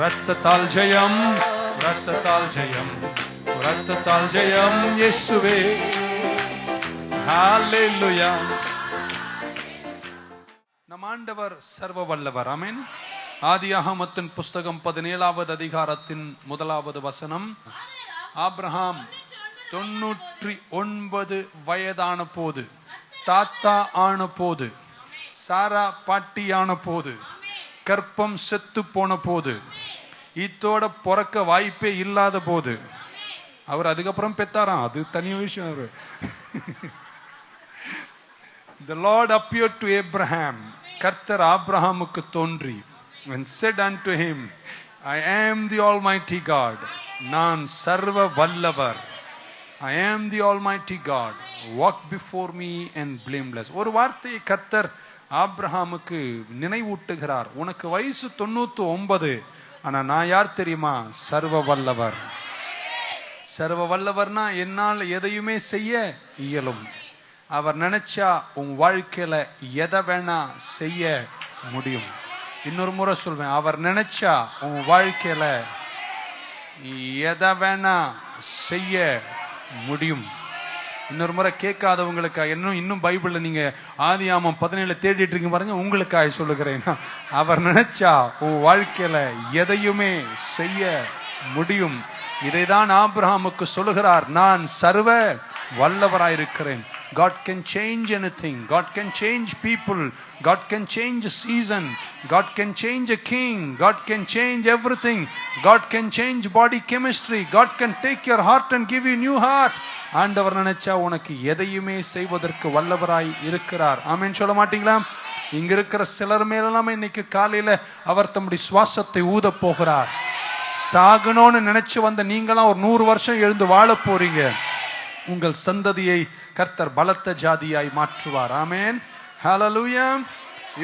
ரத்தத்தால் ஜெயம், ரத்தத்தால் ஜெயம், ரத்தத்தால் ஜெயம் இயேசுவே. ஹalleluya. நம் ஆண்டவர் சர்வ வல்லவர். ஆமென். ஆதியாகமத்தின் புஸ்தகம் 17வது அதிகாரத்தின் 1வது வசனம். ஆபிரகாம் 99 வயதான போது, தாத்தா ஆன போது, சாரா பாட்டியான போது, கற்பம் செத்து போன போது, இத்தோட பிறக்க வாய்ப்பே இல்லாத போது, அவர் அதுக்கப்புறம் பெத்தாராம், அது தனி விஷயம். அவரு The Lord appeared to Abraham. கர்த்தர் ஆபிரகாமுக்கு தோன்றி and said unto him, I am the Almighty God. நான் சர்வ வல்லவர். I am the Almighty God. Walk before me and blameless. ஒரு வார்த்தையை கர்த்தர் ஆபிரகாமுக்கு நினைவூட்டுகிறார். உனக்கு வயசு 99, ஆனா நான் யார் தெரியுமா? சர்வ வல்லவர். சர்வ வல்லவர்னா என்னால் எதையுமே செய்ய இயலும். அவர் நினைச்சா உன் வாழ்க்கையில எதை வேணா செய்ய முடியும். இன்னொரு முறை சொல்வேன், அவர் நினைச்சா உன் வாழ்க்கையில எதை வேணா செய்ய முடியும். இன்னொரு முறை கேட்காதவங்களுக்கா, இன்னும் பைபிள்ல நீங்க ஆதியாகமம் 17 தேடிட்டு இருக்கீங்க பாருங்க, உங்களுக்காக சொல்லுகிறேன். அவர் நினைச்சா உன் வாழ்க்கையில எதையுமே செய்ய முடியும். இதைதான் ஆபிரகாமுக்கு சொல்லுகிறார், நான் சர்வ வல்லவராயிருக்கிறேன். God can change anything. God can change people. God can change a season. God can change a king. God can change everything. God can change body chemistry. God can take your heart and give you new heart. ஆண்டவர் நினைச்சா உனக்கு எதையுமே செய்வதற்கு வல்லவராய் இருக்கிறார். ஆமென் சொல்ல மாட்டீங்களா? இங்க இருக்கிற சிலர் மேலெல்லாம் இன்னைக்கு காலையில அவர் தம்முடைய சுவாசத்தை ஊத போகிறார். சாகணும்னு நினைச்சு வந்த நீங்களாம் ஒரு 100 வருஷம் எழுந்து வாழ போறீங்க. உங்கள் சந்ததியை கர்த்தர் பலத்த ஜாதியாய் மாற்றுவார். ஆமென். ஹalleluya.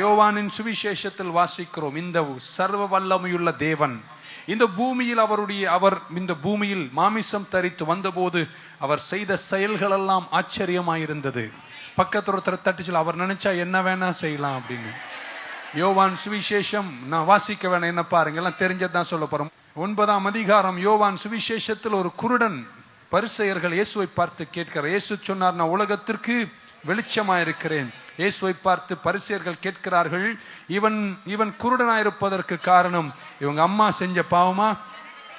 யோவானின் சுவிசேஷத்தில் வாசிக்கிறோம், இந்த சர்வ வல்லமையுள்ள தேவன் இந்த பூமியில் அவர் இந்த பூமியில் மாமிசம் தரித்து வந்தபோது அவர் செய்த செயல்கள் எல்லாம் ஆச்சரியமாயிருந்தது. பக்கத்துல ஒருத்தர் தட்டி சொல்ல, அவர் நினைச்சா என்ன வேணா செய்யலாம் அப்படின்னு. யோவான் சுவிசேஷம் நான் வாசிக்க வேணாம், என்ன பாருங்க, எல்லாம் தெரிஞ்சதான் சொல்ல போறோம். 9ஆம் அதிகாரம் யோவான் சுவிசேஷத்தில் ஒரு குருடன் பரிசேயர்கள் இயேசுவை பார்த்து கேட்கிறார். இயேசு சொன்னார், நான் உலகத்திற்கு வெளிச்சமாயிருக்கிறேன். இயேசுவை பார்த்து பரிசேயர்கள் கேட்கிறார்கள், இவன் குருடனாயிருப்பதற்கு காரணம் இவங்க அம்மா செஞ்ச பாவமா,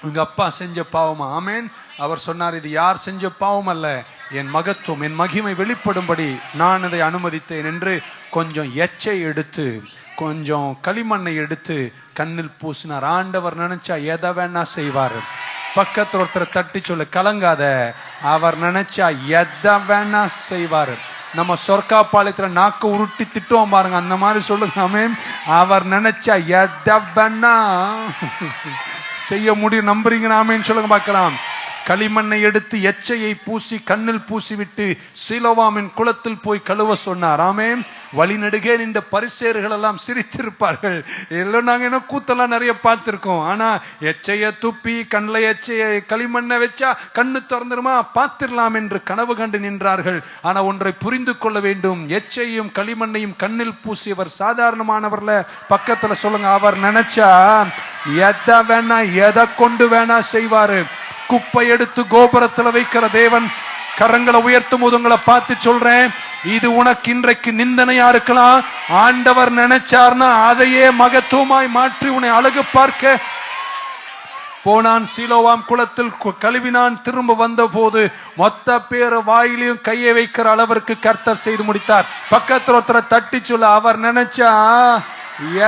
இவங்க அப்பா செஞ்ச பாவமா? ஆமென். அவர் சொன்னார், இது யார் செஞ்ச பாவம் அல்ல, என் மகத்துவம் என் மகிமை வெளிப்படும்படி நான் அதை அனுமதித்தேன் என்று கொஞ்சம் எச்சை எடுத்து கொஞ்சம் களிமண்ணை எடுத்து கண்ணில் பூசினார். ஆண்டவர் நினைச்சா எதை வேணா செய்வார். பக்கத்துல ஒருத்தர் தட்டி சொல்லு, கலங்காத, அவர் நினைச்சா எதை வேணா செய்வாரு. நம்ம சொர்க்காப்பாளையத்துல நாக்கு உருட்டி திட்டுவோம் பாருங்க, அந்த மாதிரி சொல்லுங்க. ஆமென். அவர் நினைச்சா எதை வேணா செய்ய முடியும். நம்புறீங்க? ஆமென் சொல்லுங்க பார்க்கலாம். களிமண்ணை எடுத்து எச்சையை பூசி கண்ணில் பூசிவிட்டு சீலோவாமின் குளத்தில் போய் கழுவ சொன்னார். ஆமென். வழி நடுகே நின்ற பரிசேயர்கள் எல்லாம் சிரித்திருப்பார்கள். எல்லாம் நாங்க என்ன கூத்தெல்லாம் நிறைய பார்த்திருக்கோம். ஆனா எச்சைய துப்பி கண்ணில் எச்சைய களிமண்ணை வச்சா கண்ணு திறந்துருமா, பார்த்திடலாம் என்று கனவு கண்டு நின்றார்கள். ஆனா ஒன்றை புரிந்து கொள்ள வேண்டும், எச்சையும் களிமண்ணையும் கண்ணில் பூசியவர் சாதாரணமானவர்ல. பக்கத்துல சொல்லுங்க, அவர் நினைச்சா எதை வேணா எதை கொண்டு வேணா செய்வாரு. குப்பை எடுத்து கோபுரத்துல வைக்கிற தேவன். கரங்களை உயர்த்தும் போது உங்களை பார்த்து சொல்றேன், இது உனக்கு இன்றைக்கு நிந்தனையா இருக்கலாம். ஆண்டவர் நினைச்சார்னா அதையே மகத்துவமாய் மாற்றி உன்னை அழகு பார்க்க போனான். சீலோவாம் குளத்தில் கழுவினான். திரும்ப வந்த போது மொத்த பேர் வாயிலையும் கையை வைக்கிற அளவிற்கு கர்த்தர் செய்து முடித்தார். பக்கத்துல ஒருத்தரை தட்டி சொல்ல, அவர் நினைச்சா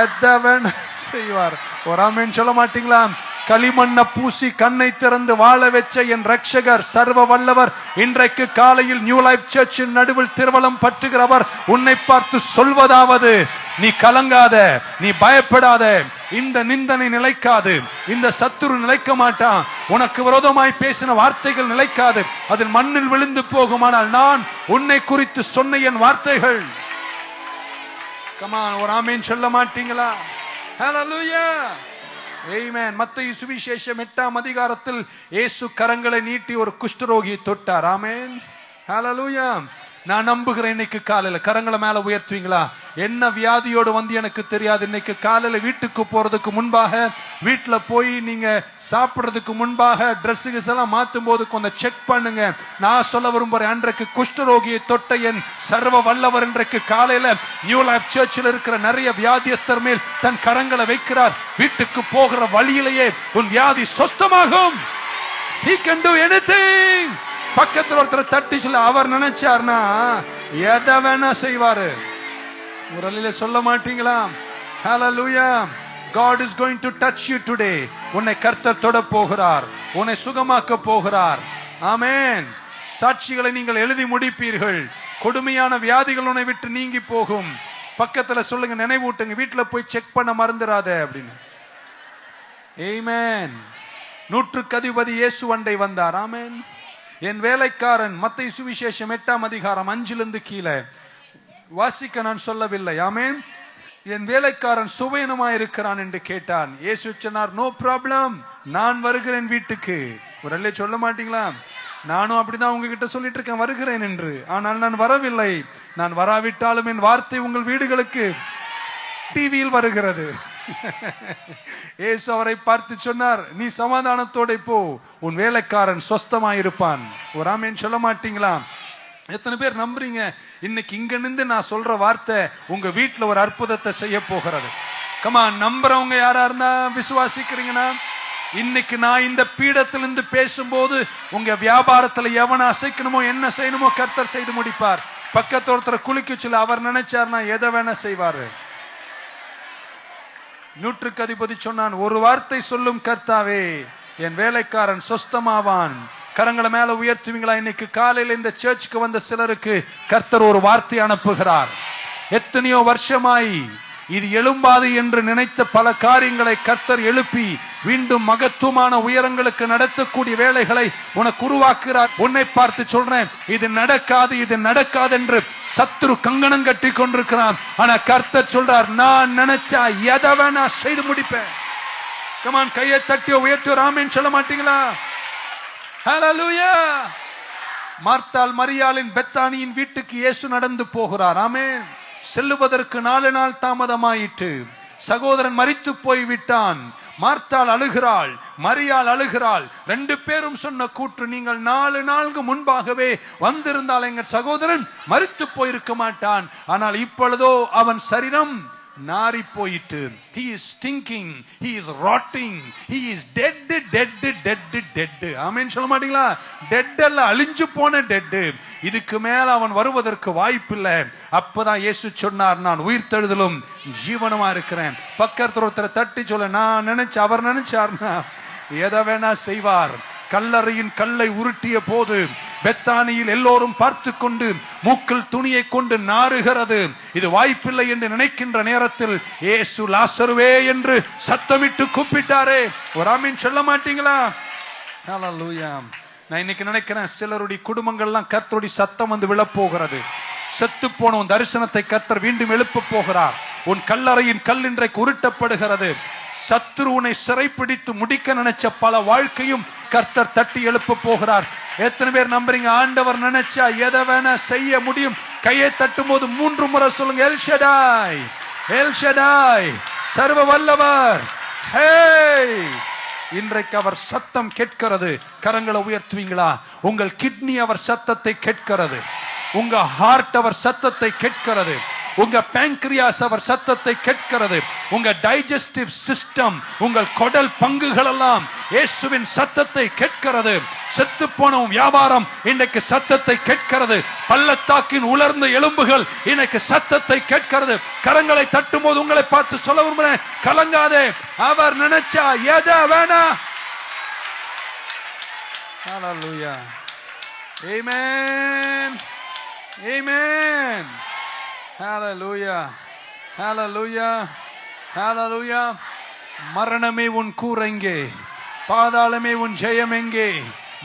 எதை வேணா செய்வார். ஒரு ஆமென் சொல்ல மாட்டீங்களா? களிமண்ணை பூசி கண்ணை திறந்து வாழ வச்ச என் ரட்சகர் சர்வ வல்லவர். இன்றைக்கு காலையில் நியூ லைஃப் சர்ச்சின் நடுவில் திருவலம் பற்றுகிறவர் உன்னை பார்த்து சொல்வதாவது, நீ கலங்காத, நீ பயப்படாத, இந்த நிந்தனை நிலைக்காது, இந்த சத்துரு நிலைக்க மாட்டான், உனக்கு விரோதமாய் பேசின வார்த்தைகள் நிலைக்காது, அதில் மண்ணில் விழுந்து போகுமானால் நான் உன்னை குறித்து சொன்ன என் வார்த்தைகள். கமான், ஒரு ஆமென் சொல்ல மாட்டீங்களா? ஹalleluya. ஆமென். மத்தேயு சுவிசேஷம் 8ஆம் அதிகாரத்தில் இயேசு கரங்களை நீட்டி ஒரு குஷ்டரோகியை தொட்டார். ஆமென். ஹalleluya. நான் நம்புகிறேன். இன்னைக்கு காலையில கரங்களை மேல உயர்த்துவீங்களா? என்ன வியாதியோடு வந்து எனக்கு தெரியாது. இன்னைக்கு காலையில வீட்டுக்கு போறதுக்கு முன்பாக, வீட்டுல போய் நீங்க சாப்பிடுறதுக்கு முன்பாக ட்ரெஸ்ஸுக்கு எல்லாம் மாத்தும் போது கொஞ்சம் செக் பண்ணுங்க. நான் சொல்ல விரும்புறேன், அன்றைக்கு குஷ்டரோகியை தொட்ட என் சர்வ வல்லவர் இன்றைக்கு காலையில நியூ லைஃப் சர்ச்சில் இருக்கிற நிறைய வியாதியஸ்தர் மேல் தன் கரங்களை வைக்கிறார். வீட்டுக்கு போகிற வழியிலேயே உன் வியாதி சொஸ்தமாகும். He can do anything. பக்கத்தில் ஒருத்தர் தட்டி சொல்ல, அவர் நினைச்சார்னா எதை வேணா செய்வாரு. முரளில சொல்ல மாட்டீங்களா? Hallelujah. God is going to touch you today. உன்னை கர்த்தர் தொட போகிறார், உன்னை சுகமாக்க போகிறார். ஆமென். சாட்சிகளை நீங்கள் எழுதி முடிப்பீர்கள். கொடுமையான வியாதிகள் உன்னை விட்டு நீங்கி போகும். பக்கத்துல சொல்லுங்க, நினைவூட்டுங்க, வீட்டுல போய் செக் பண்ண மறந்துடாத அப்படின்னு. ஆமென். நூற்றுக்கு அதிபதி இயேசு அண்டை வந்தார். ஆமென். என் வேலைக்காரன், மத்தேயு சுவிசேஷம் 8ஆம் அதிகாரம் 5 கீழே வாசிக்க நான் சொல்லவில்லை. ஆமென். என் வேலைக்காரன் சுவையனமாய் இருக்கிறான் என்று கேட்டான். இயேசு சொன்னார், நோ ப்ராப்ளம், நான் வருகிறேன் வீட்டுக்கு. ஒரு அல்லே சொல்ல மாட்டீங்களா? நானும் அப்படிதான் உங்ககிட்ட சொல்லிட்டு இருக்கேன், வருகிறேன் என்று. ஆனால் நான் வரவில்லை. நான் வராவிட்டாலும் என் வார்த்தை உங்கள் வீடுகளுக்கு டிவியில் வருகிறது. இயேசு அவரை பார்த்து சொன்னார், நீ சமாதானத்தோட போ, உன் வேலைக்காரன் சொஸ்தமாயிருப்பான். ஒரு ஆமென் சொல்ல மாட்டீங்களா? எத்தனை பேர் நம்புறீங்க? இன்னைக்கு இங்க நின்று நான் சொல்ற வார்த்தை உங்க வீட்டுல ஒரு அற்புதத்தை செய்ய போகிறது. கமா, நம்புறவங்க யாரா இருந்தா விசுவாசிக்கிறீங்கன்னா, இன்னைக்கு நான் இந்த பீடத்திலிருந்து பேசும்போது உங்க வியாபாரத்துல எவனை அசைக்கணுமோ, என்ன செய்யணுமோ கர்த்தர் செய்து முடிப்பார். பக்கத்து ஒருத்தர் குளிக்க சொல்ல, அவர் நினைச்சார்னா எதை வேணா செய்வாரு. நூற்றுக்கு அதிபதி சொன்னான், ஒரு வார்த்தை சொல்லும் கர்த்தாவே, என் வேலைக்காரன் சொஸ்தமாவான். கரங்களை மேல உயர்த்துவீங்களா? இன்னைக்கு காலையில இந்த சர்ச்சுக்கு வந்த சிலருக்கு கர்த்தர் ஒரு வார்த்தை அனுப்புகிறார். எத்தனையோ வருஷமாய் இது எழும்பாது என்று நினைத்த பல காரியங்களை கர்த்தர் எழுப்பி மீண்டும் மகத்துவமான உயரங்களுக்கு நடத்தக்கூடிய வேலைகளை உனக்கு உருவாக்குகிறார். உன்னை பார்த்து சொல்றேன், இது நடக்காது, இது நடக்காது என்று சத்துரு கங்கணம் கட்டி கொண்டிருக்கிறான். ஆனா கர்த்தர் சொல்றார், நான் நினைச்சா எதை வேணா செய்து முடிப்பேன். கமான், கையை தட்டி உயர்த்தி ஆமென் சொல்ல மாட்டீங்களா? ஹல்லேலூயா. மார்த்தாள் மரியாளின் பெத்தானியின் வீட்டுக்கு இயேசு நடந்து போகிறார். ஆமென். செல்லுவதற்கு 4 நாள் தாமதமாயிற்று. சகோதரன் மரித்து போய் விட்டான். மார்த்தாள் அழுகிறாள், மரியாள் அழுகிறாள். 2 பேரும் சொன்ன கூற்று, நீங்கள் 4 நாளுக்கு முன்பாகவே வந்திருந்தால் எங்கள் சகோதரன் மரித்து போயிருக்க மாட்டான். ஆனால் இப்பொழுதோ அவன் சரீரம் நாரி போயிட்டு. He is stinking, he is rotting, he is dead, dead, dead, dead. ஆமென் சொல்ல மாட்டீங்களா? டெட் அல்ல, அழிஞ்சு போன டெட். இதுக்கு மேல அவன் வருவதற்கு வாய்ப்பில்லை. அப்பதான் இயேசு சொன்னார், நான் உயிர்த்தெழுதலும் ஜீவனமா இருக்கிறேன். பக்கத்துல ஒருத்தரை தட்டி சொல்ல, நான் நினைச்ச அவர் நினைச்சார்னா எதை வேணா செய்வார். கல்லறையின் கல்லை உருட்டிய போது பெத்தானியில் எல்லோரும் பார்த்து கொண்டு மூக்கில் துணியை கொண்டு நாறுகிறது. இது வாய்ப்பில்லை என்று நினைக்கின்ற நேரத்தில் இயேசு லாசருவே என்று சத்தமிட்டு கூப்பிட்டாரே. ஒரு ஆமென் சொல்ல மாட்டீங்களா? ஹல்லேலூயா. நான் இன்னைக்கு நினைக்கிறேன், சிலருடைய குடும்பங்கள்லாம் கர்த்தருடைய சத்தம் வந்து விழப்போகிறது. செத்து போன உன் தரிசனத்தை கர்த்தர் மீண்டும் எழுப்ப போகிறார். உன் கல்லறையின் கல் இன்றைக்கு உருட்டப்படுகிறது. சத்துரு உன்னை சிறைப்பிடித்து முடிக்க நினைச்ச பல வாழ்க்கையும் கர்த்தர் தட்டி எழுப்ப போகிறார். எத்தனை பேர் நம்புறீங்க? ஆண்டவர் நினைச்சா எதை வேணா செய்ய முடியும். கையை தட்டும் போது 3 முறை சொல்லுங்க, எல் ஷடாய், எல் ஷடாய், சர்வ வல்லவர். ஹே, இன்றைக்கு அவர் சத்தம் கேட்கிறது. கரங்களை உயர்த்துவீங்களா? உங்கள் கிட்னி அவர் சத்தத்தை கேட்கிறது. உங்க ஹார்ட் அவர் சத்தத்தை கேட்கிறது. உங்க பேங்க்ரியாஸ் அவர் சத்தத்தை கேட்கிறது. உங்க டைஜஸ்டிவ் சிஸ்டம், உங்கள் குடல் பங்குகள் எல்லாம் இயேசுவின் சத்தத்தை கேட்கிறது. செத்து போன வியாபாரம் இன்னைக்கு சத்தத்தை கேட்கிறது. பள்ளத்தாக்கின் உலர்ந்த எலும்புகள் இன்னைக்கு சத்தத்தை கேட்கிறது. கரங்களை தட்டும் போது உங்களை பார்த்து சொல்ல விரும்புகிறேன், கலங்காதே. அவர் நினைச்சா எதை வேணா. ஹல்லேலூயா. ஆமென், ஆமென். ஹல்லேலூயா, ஹல்லேலூயா, ஹல்லேலூயா. மரணமே உன் கூர் எங்கே? பாதாளமே உன் ஜெயம் எங்கே?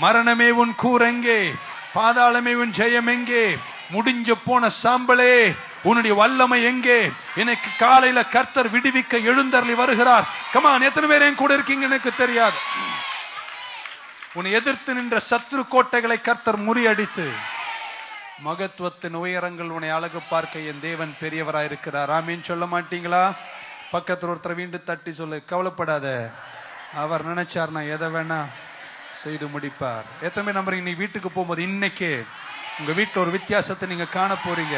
மரணமே உன் கூர் எங்கே? பாதாளமே உன் ஜெயம் எங்கே? முடிஞ்ச போன சாம்பலே, உன்னுடைய வல்லமை எங்கே? எனக்கு காலையில கர்த்தர் விடுவிக்க எழுந்தருளி வருகிறார். கமான், எத்தனை பேர் என் கூட இருக்கீங்க எனக்கு தெரியாது. உன்னை எதிர்த்து நின்ற சத்துரு கோட்டைகளை கர்த்தர் முறியடித்து மகத்துவத்தின் உயரங்கள் உன்னை அழகு பார்க்க என் தேவன் பெரியவராய் இருக்கிறார். ஆமீன் சொல்ல மாட்டீங்களா? பக்கத்துல ஒருத்தரை வீண்டு தட்டி சொல்லு, கவலைப்படாத, அவர் நினைச்சார்னா எதை வேணா செய்து முடிப்பார். எத்தனை நம்புறீங்க? நீ வீட்டுக்கு போகும்போது இன்னைக்கு உங்க வீட்டுல ஒரு வித்தியாசத்தை நீங்க காண போறீங்க.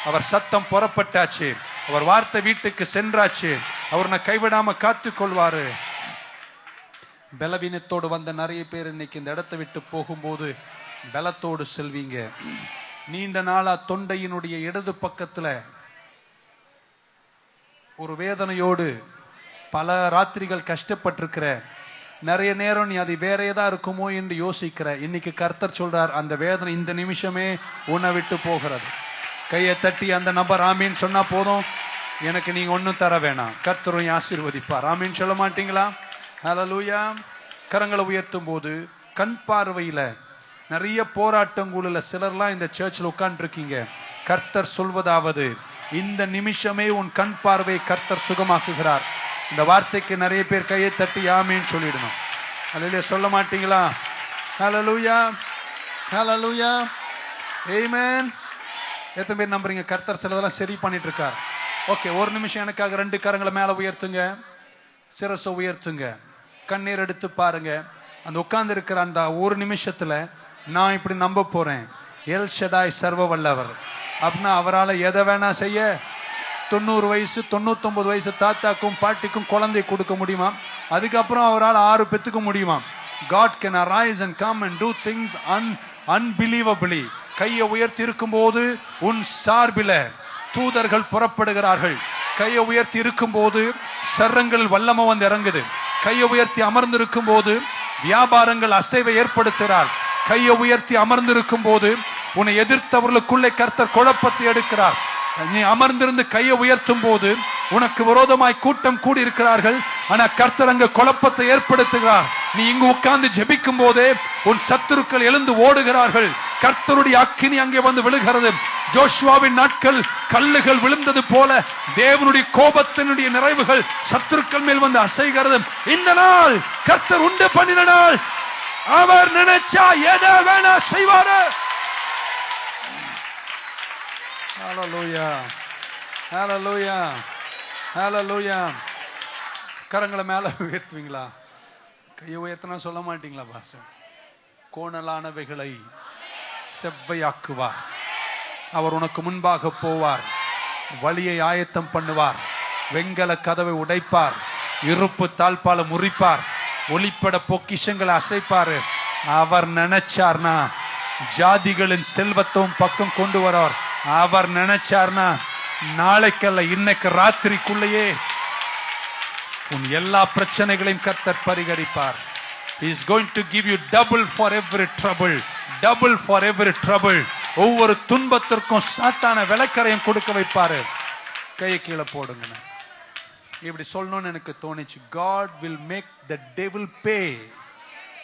அவர் சத்தம் புறப்பட்டாச்சு, அவர் வார்த்தை வீட்டுக்கு சென்றாச்சு, அவர் நான் கைவிடாம காத்து கொள்வாரு. பலவீனத்தோடு வந்த நிறைய பேர் இன்னைக்கு இந்த இடத்தை விட்டு போகும்போது பலத்தோடு செல்வீங்க. நீண்ட நாளா தொண்டையினுடைய இடது பக்கத்துல ஒரு வேதனையோடு பல ராத்திரிகள் கஷ்டப்பட்டிருக்கிற, நிறைய நேரம் நீ அது வேற ஏதா இருக்குமோ என்று யோசிக்கிற, இன்னைக்கு கர்த்தர் சொல்றார், அந்த வேதனை இந்த நிமிஷமே உன்னை விட்டு போகிறது. கையை தட்டி அந்த நபர் ஆமீன் சொன்னா போதும், எனக்கு நீங்க ஒன்னும் தர வேணாம், கர்த்தரும் ஆசீர்வதிப்பார். ஆமீன் சொல்ல மாட்டீங்களா? ஹல்லேலூயா. கரங்களை உயர்த்தும் போது கண் பார்வையில நிறைய போராட்டங்கள்ல சிலர்லாம் இந்த சர்ச்சில் உட்கார்ந்து இருக்கீங்க. கர்த்தர் சொல்வதாவது, இந்த நிமிஷமே உன் கண் பார்வை கர்த்தர் சுகமாக்குகிறார். இந்த வார்த்தைக்கு நிறைய பேர் கையை தட்டி ஆமீன் சொல்லிடணும். அல்லேலூயா சொல்ல மாட்டீங்களா? ஹல்லேலூயா, ஹல்லேலூயா, ஆமென். எத்தனை பேர் நம்புறீங்க கர்த்தர் சிலதெல்லாம் சரி பண்ணிட்டு இருக்கார்? ஓகே, ஒரு நிமிஷம் எனக்காக 2 கரங்களை மேல உயர்த்துங்க, சிரசை உயர்த்துங்க, கண்ணீர் எடுத்து பாருங்க. அந்த உட்கார்ந்து இருக்கிற அந்த ஒரு நிமிஷத்துல நான் இப்படி நம்ப போறேன், எல் ஷடாய் சர்வ வல்லவர் அப்படின்னா அவரால் எதை வேணா செய்ய. 90 வயசு 99 வயசு தாத்தாக்கும் பாட்டிக்கும் குழந்தை கொடுக்க முடியுமா? அதுக்கப்புறம் அவரால் 6 பெத்துக்க முடியுமா? God can arise and come and do things unbelievably. கையை உயர்த்தி இருக்கும் போது உன் சார்பில தூதர்கள் புறப்படுகிறார்கள். கையை உயர்த்தி இருக்கும் போது சர்ரங்களில் வல்லமை வந்து இறங்குது. கையை உயர்த்தி அமர்ந்திருக்கும் போது வியாபாரங்கள் அசைவை ஏற்படுத்துகிறார். கையை உயர்த்தி அமர்ந்திருக்கும் போது உன்னை எதிர்த்தவர்களுக்குள்ளே கர்த்தர் குழப்பத்தை எடுக்கிறார். நீ அமர்ந்திருந்து கையை உயர்த்தும் போது உனக்கு விரோதமாய் கூட்டம் கூடி இருக்கிறார்கள், ஆனா கர்த்தர் அங்க குழப்பத்தை ஏற்படுத்துகிறார். நீ இங்கு உட்கார்ந்து ஜெபிக்கும் போதே உன் சத்துருக்கள் எழுந்து ஓடுகிறார்கள். கர்த்தருடைய அக்கினி அங்கே வந்து விழுகிறது. ஜோஷுவாவின் நாட்கள் கல்லுகள் விழுந்தது போல தேவனுடைய கோபத்தினுடைய நிறைவுகள் சத்துருக்கள் மேல் வந்து அசைகிறது. இந்த நாள் கர்த்தர் உண்டு பண்ணின நாள். அவர் நினைச்சா எதை வேணா செய்வாரு. ஹல்லேலூயா, ஹல்லேலூயா, ஹல்லேலூயா. கரங்களை மேல உயர்த்துவீங்களா? கையை உயர்த்தினா சொல்ல மாட்டீங்களா? பாசம் கோணலானவைகளை செவ்வையாக்குவார். அவர் உனக்கு முன்பாக போவார், வழியை ஆயத்தம் பண்ணுவார், வெங்கல கதவை உடைப்பார், இருப்பு தாழ்பால முறிப்பார், ஒளிப்பட பொக்கிஷங்களை அசைப்பாரு. அவர் நினைச்சார்னா ஜாதிகளின் செல்வத்தும் பக்கம் கொண்டு வரார். அவர் நினைச்சார்னா நாளைக்கல்ல இன்னைக்கு ராத்திரிக்குள்ளேயே உன் எல்லா பிரச்சனைகளையும் கர்த்தர் பரிகரிப்பார். He is going to give you double for every trouble, double for every trouble. ஒவ்வொரு துன்பத்திற்கும் சாத்தான விலைக்கரையும் கொடுக்க வைப்பாரு. கையை கீழே போடுங்க. இப்படி சொல்லணும்னு எனக்கு தோணிச்சு. God will make the devil pay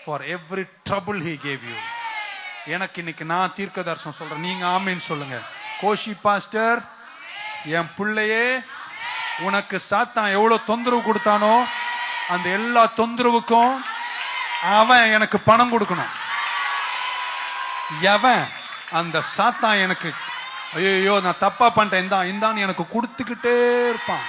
for every trouble he gave you. எனக்கு இன்னைக்கு நான் தீர்க்க தரிசனம் சொல்றேன், நீங்க ஆமீன் சொல்லுங்க. கோஷி பாஸ்டர், என் பிள்ளையே, உனக்கு சாத்தான் எவ்வளவு தொந்தரவு கொடுத்தானோ அந்த எல்லா தொந்தரவுக்கும் அவன் எனக்கு பணம் கொடுக்கணும். எவன் அந்த சாத்தான் எனக்கு ஐயோ நான் தப்பா பண்ணிட்டேன் இந்தான் எனக்கு கொடுத்துக்கிட்டே இருப்பான்.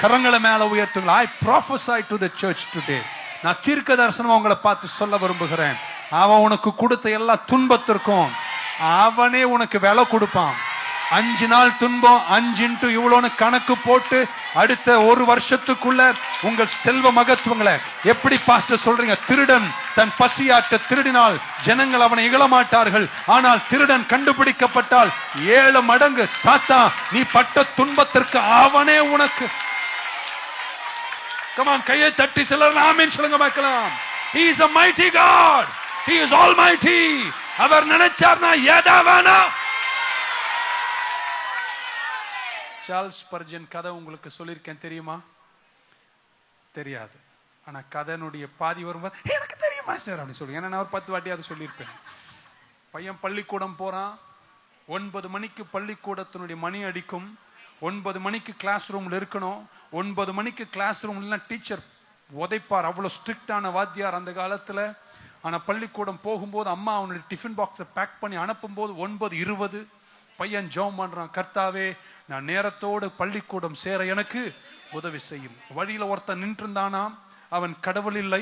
கரங்களை மேல உயர்த்துங்களா. I prophesy to the church today. நான் தீர்க்க தரிசனம் உங்களை பார்த்து சொல்ல விரும்புகிறேன். அவன் உனக்கு கொடுத்த எல்லா துன்பத்திற்கும் அவனே உனக்கு விலை கொடுப்பான். 5 நாள் துன்பம் 5 இவ்வளோன்னு கணக்கு போட்டு அடுத்த 1 வருஷத்துக்குள்ள உங்கள் செல்வ மகத்துவங்களை எப்படி பாஸ்டர் சொல்றீங்க? திருடன் தன் பசியாட்ட திருடினால் ஜனங்கள் அவனை இகழமாட்டார்கள், ஆனால் திருடன் கண்டுபிடிக்கப்பட்டால் 7 மடங்கு சாத்தான் நீ பட்ட துன்பத்திற்கு அவனே உனக்கு. கமான், கையை தட்டி சிலர் ஆமென் சொல்லுங்க பார்க்கலாம். He is a mighty God. He is almighty. அவர் நினைச்சார்னா எதை வேணா. சார்ல்ஸ் ஸ்பர்ஜன் கதை உங்களுக்கு சொல்லியிருக்கேன், தெரியுமா? தெரியாது. ஆனா கதைனுடைய பாதி வரும்போது எனக்கு தெரியும் மாஸ்டர் அப்படின்னு சொல்லி, ஏன்னா நான் ஒரு 10 வாட்டி அதை சொல்லியிருப்பேன். பையன் பள்ளிக்கூடம் போறான். 9 மணிக்கு பள்ளிக்கூடத்தினுடைய மணி அடிக்கும். 9 மணிக்கு கிளாஸ் ரூம்ல இருக்கணும். 9 மணிக்கு கிளாஸ் ரூம்ல டீச்சர் உதைப்பார். அவ்வளவு ஸ்ட்ரிக்டான வாத்தியார் அந்த காலத்துல. ஆனா பள்ளிக்கூடம் போகும்போது அம்மா அவனுடைய டிஃபன் பாக்ஸை பேக் பண்ணி அனுப்பும் போது 9:20 பையன் ஜெபம் பண்றான், கர்த்தாவே நான் நேரத்தோடு பள்ளிக்கூடம் சேர எனக்கு உதவி செய்யும். வழியில ஒருத்தன் நின்று இருந்தானாம், அவன் கடவுள் இல்லை,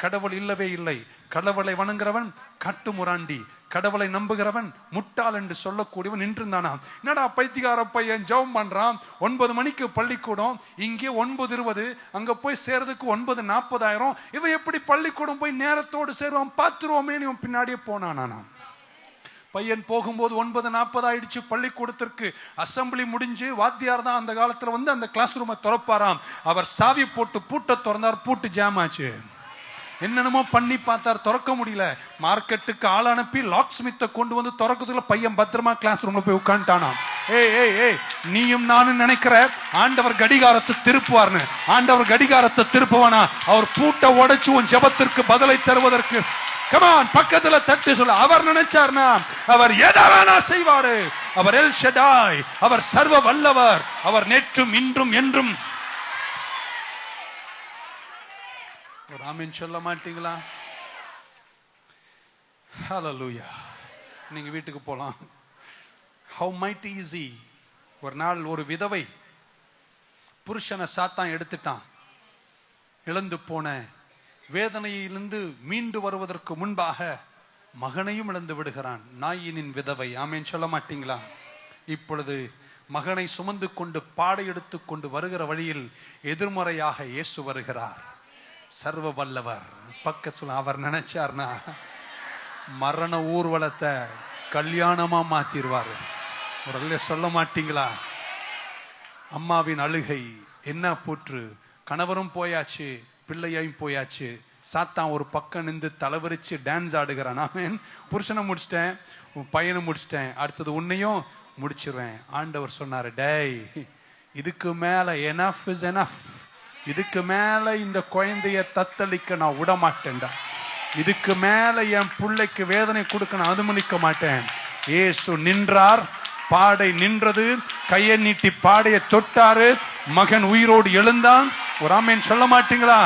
கடவுள் இல்லவே இல்லை, கடவுளை வணங்குறவன் கட்டுமுராண்டி, கடவுளை நம்புகிறவன் முட்டாள் என்று சொல்லக்கூடியவன் நின்றுந்தானா. என்னடா பைத்தியக்கார பையன் ஜெபம் பண்றான், 9 மணிக்கு பள்ளிக்கூடம், இங்கே 9:20, அங்க போய் சேர்றதுக்கு 9:40 இவன் எப்படி பள்ளிக்கூடம் போய் நேரத்தோடு சேருவான், பார்த்துருவோமே இவன் பின்னாடியே போனானா. பையன் போகும்போது 9:40 ஆயிடுச்சு. பள்ளிக்கூடத்திற்கு அசம்பிளி முடிஞ்சு வாத்தியார் தான் அந்த காலத்துல வந்து அந்த கிளாஸ் ரூமை திறப்பாராம். அவர் சாவி போட்டு பூட்டை திறந்தார், பூட்டு ஜாம் ஆச்சு. என்னென்னமோ பண்ணி பார்த்தார், திறக்க முடியல. மார்க்கெட்டுக்கு ஆள் அனுப்பி லாக் ஸ்மித்தை கொண்டு வந்து திறக்கிறதுல பையன் பத்திரமா கிளாஸ் ரூம்ல போய் உட்காந்துட்டானாம். ஏய் நீயும் நானும் நினைக்கிற ஆண்டவர் கடிகாரத்தை திருப்புவார்னு, ஆண்டவர் கடிகாரத்தை திருப்புவானா? அவர் பூட்டை உடைச்சு உன் ஜெபத்திற்கு பதிலை தருவதற்கு கமான் பக்கத்துல தட்டு சொல்ல. அவர் நினைச்சார்னா அவர் எதை வேணா செய்வாரு. அவர் எல் ஷடாய், அவர் சர்வ வல்லவர், அவர் நேற்றும் இன்றும் என்றும். ஒரு ஆமென் சொல்ல மாட்டீங்களா? ஹல்லேலூயா. நீங்க வீட்டுக்கு போலாம். How mighty is he. ஒரு நாள் ஒரு விதவை புருஷனை சாத்தான் எடுத்துட்டான். இழந்து போன வேதனையிலிருந்து மீண்டு வருவதற்கு முன்பாக மகனையும் இழந்து விடுகிறான். நாயினின் விதவை. ஆமென் சொல்ல மாட்டீங்களா? இப்பொழுது மகனை சுமந்து கொண்டு பாடை எடுத்துக் கொண்டு வருகிற வழியில் எதிர்மறையாக இயேசு வருகிறார். சர்வ வல்லவர். பக்க சொல்ல. அவர் நினைச்சார்னா மரண ஊர்வலத்தை கல்யாணமா மாத்திருவாரு. ஒரு சொல்ல மாட்டீங்களா? அம்மாவின் அழுகை என்ன போற்று. கணவரும் போயாச்சு, பிள்ளையும் போயாச்சு. சாத்தான் ஒரு பக்கம் நின்று தலைவரிச்சு டான்ஸ் ஆடுகிறான். நான் புருஷனை முடிச்சிட்டேன், பையனை முடிச்சிட்டேன், அடுத்தது உன்னையும் முடிச்சிருவேன். ஆண்டவர் சொன்னாரு, டேய் இதுக்கு மேல enough is enough. இதுக்கு மேல இந்த குழந்தைய தத்தளிக்க நான் விட மாட்டேன்டா. இதுக்கு மேல என் பிள்ளைக்கு வேதனை கொடுக்க நான் அனுமதிக்க மாட்டேன். இயேசு நின்றார், பாடை நின்றது, கையை நீட்டி பாடையை தொட்டாரு, மகன் உயிரோடு எழுந்தான். ஒரு ஆமென் சொல்ல மாட்டீங்களா?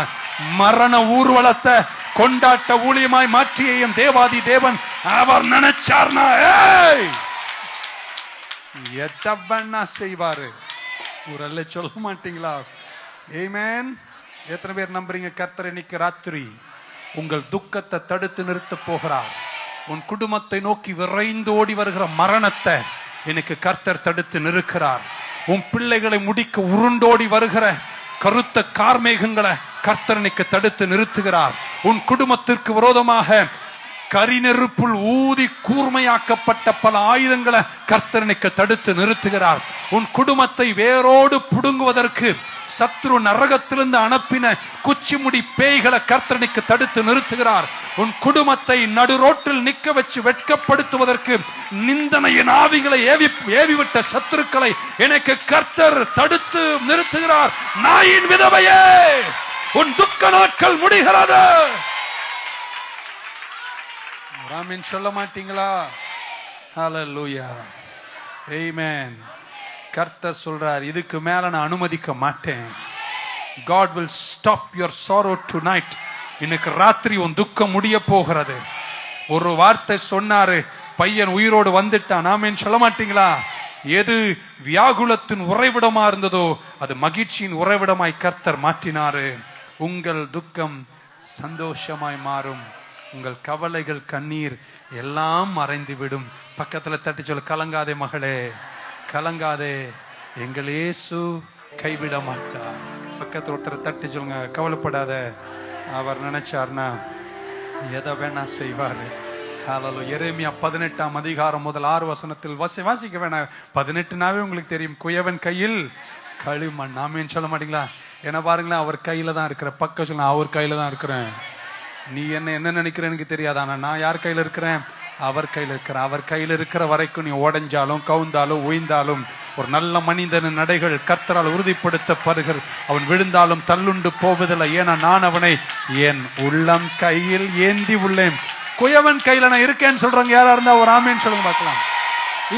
மரண ஊர்வலத்தை கொண்டாட்ட ஊழியமாய் மாற்றிய என் தேவாதி தேவன் அவர் நினைச்சார்னா எத்தவண்ணா செய்வாரு. ஒரு அல்ல சொல்ல மாட்டீங்களா? ஆமென். எத்தனை பேர் நம்புறீங்க? கர்த்தர் இன்னைக்கு ராத்திரி உங்கள் துக்கத்தை தடுத்து நிறுத்த போகிறார். உன் குடும்பத்தை நோக்கி விரைந்து ஓடி வருகிற மரணத்தை எனக்கு கர்த்தர் தடுத்து நிறுக்கிறார். உன் பிள்ளைகளை முடிக்க உருண்டோடி வருகிற கருத்த கார்மேகங்களை கர்த்தரனுக்கு தடுத்து நிறுத்துகிறார். உன் குடும்பத்திற்கு விரோதமாக கரிநெருப்புள் ஊதி கூர்மையாக்கப்பட்ட பல ஆயுதங்களை கர்த்தரனுக்கு தடுத்து நிறுத்துகிறார். உன் குடும்பத்தை வேரோடு புடுங்குவதற்கு சத்ரு நரகத்திலிருந்து அனுப்பின குச்சிமுடி பேய்களை கர்த்தரனுக்கு தடுத்து நிறுத்துகிறார். உன் குடும்பத்தை நடு ரோட்டில் நிக்க வச்சு வெட்கப்படுத்துவதற்கு நிந்தனையின் ஆவிகளை ஏவிவிட்ட சத்துருக்களை எனக்கு கர்த்தர் தடுத்து நிறுத்துகிறார். நாயின் விதவையே, உன் துக்க நாட்கள் முடிகிறது. ஆமென் சொல்ல மாட்டீங்களா? ஹல்லேலூயா. ஆமென். கர்த்தர் சொல்றார், இதுக்கு மேல நான் அனுமதிக்க மாட்டேன். God will stop your sorrow tonight. இன்னைக்கு ராத்திரி உன் துக்கம் முடிய போகிறது. ஒரு வார்த்தை சொன்னாரு, பையன் உயிரோடு வந்துட்டான். ஆமென் சொல்ல மாட்டீங்களா? எது வியாகுலத்தின் உறைவிடமா இருந்ததோ அது மகிழ்ச்சியின் உறைவிடமாய் கர்த்தர் மாற்றினாரு. உங்கள் துக்கம் சந்தோஷமாய் மாறும். உங்கள் கவலைகள் கண்ணீர் எல்லாம் மறைந்து விடும். பக்கத்துல தட்டி சொல்ல, கலங்காதே மகளே, கலங்காதே, எங்கள் இயேசு கைவிட மாட்டார். பக்கத்துல ஒருத்தர் தட்டி சொல்லுங்க, கவலைப்படாத, அவர் நினைச்சார்னா எதை வேணா செய்வாரு. ஹல்லேலூயா. எரேமியா 18ஆம் அதிகாரம் முதல் 6 வசனத்தில் வாசிக்க வேணாம். 18நாவே உங்களுக்கு தெரியும். குயவன் கையில் களிமண். ஆமென் சொல்ல மாட்டீங்களா? என்ன பாருங்களேன், அவர் கையில தான் இருக்கிற. பக்கம் சொல்ல, அவர் கையில தான் இருக்கிறேன். நீ என்ன நினைக்கிற எனக்கு தெரியாது, ஆனா நான் யார் கையில இருக்கிறேன்? அவர் கையில இருக்கிற. அவர் கையில இருக்கிற வரைக்கும் நீ உடைஞ்சாலும் கவுந்தாலும் உயிர்ந்தாலும் ஒரு நல்ல மனிதன் நடைகள் கர்த்தரால் உறுதிப்படுத்தப்படுகிறது. அவன் விழுந்தாலும் தள்ளுண்டு போவதில்லை. ஏன்னா நான் அவனை என் உள்ளம் கையில் ஏந்தி உள்ளேன். குயவன் கையில நான் இருக்கேன்னு சொல்றவங்க யாரா இருந்தா ஒரு ஆமென் சொல்லுங்க பார்க்கலாம்.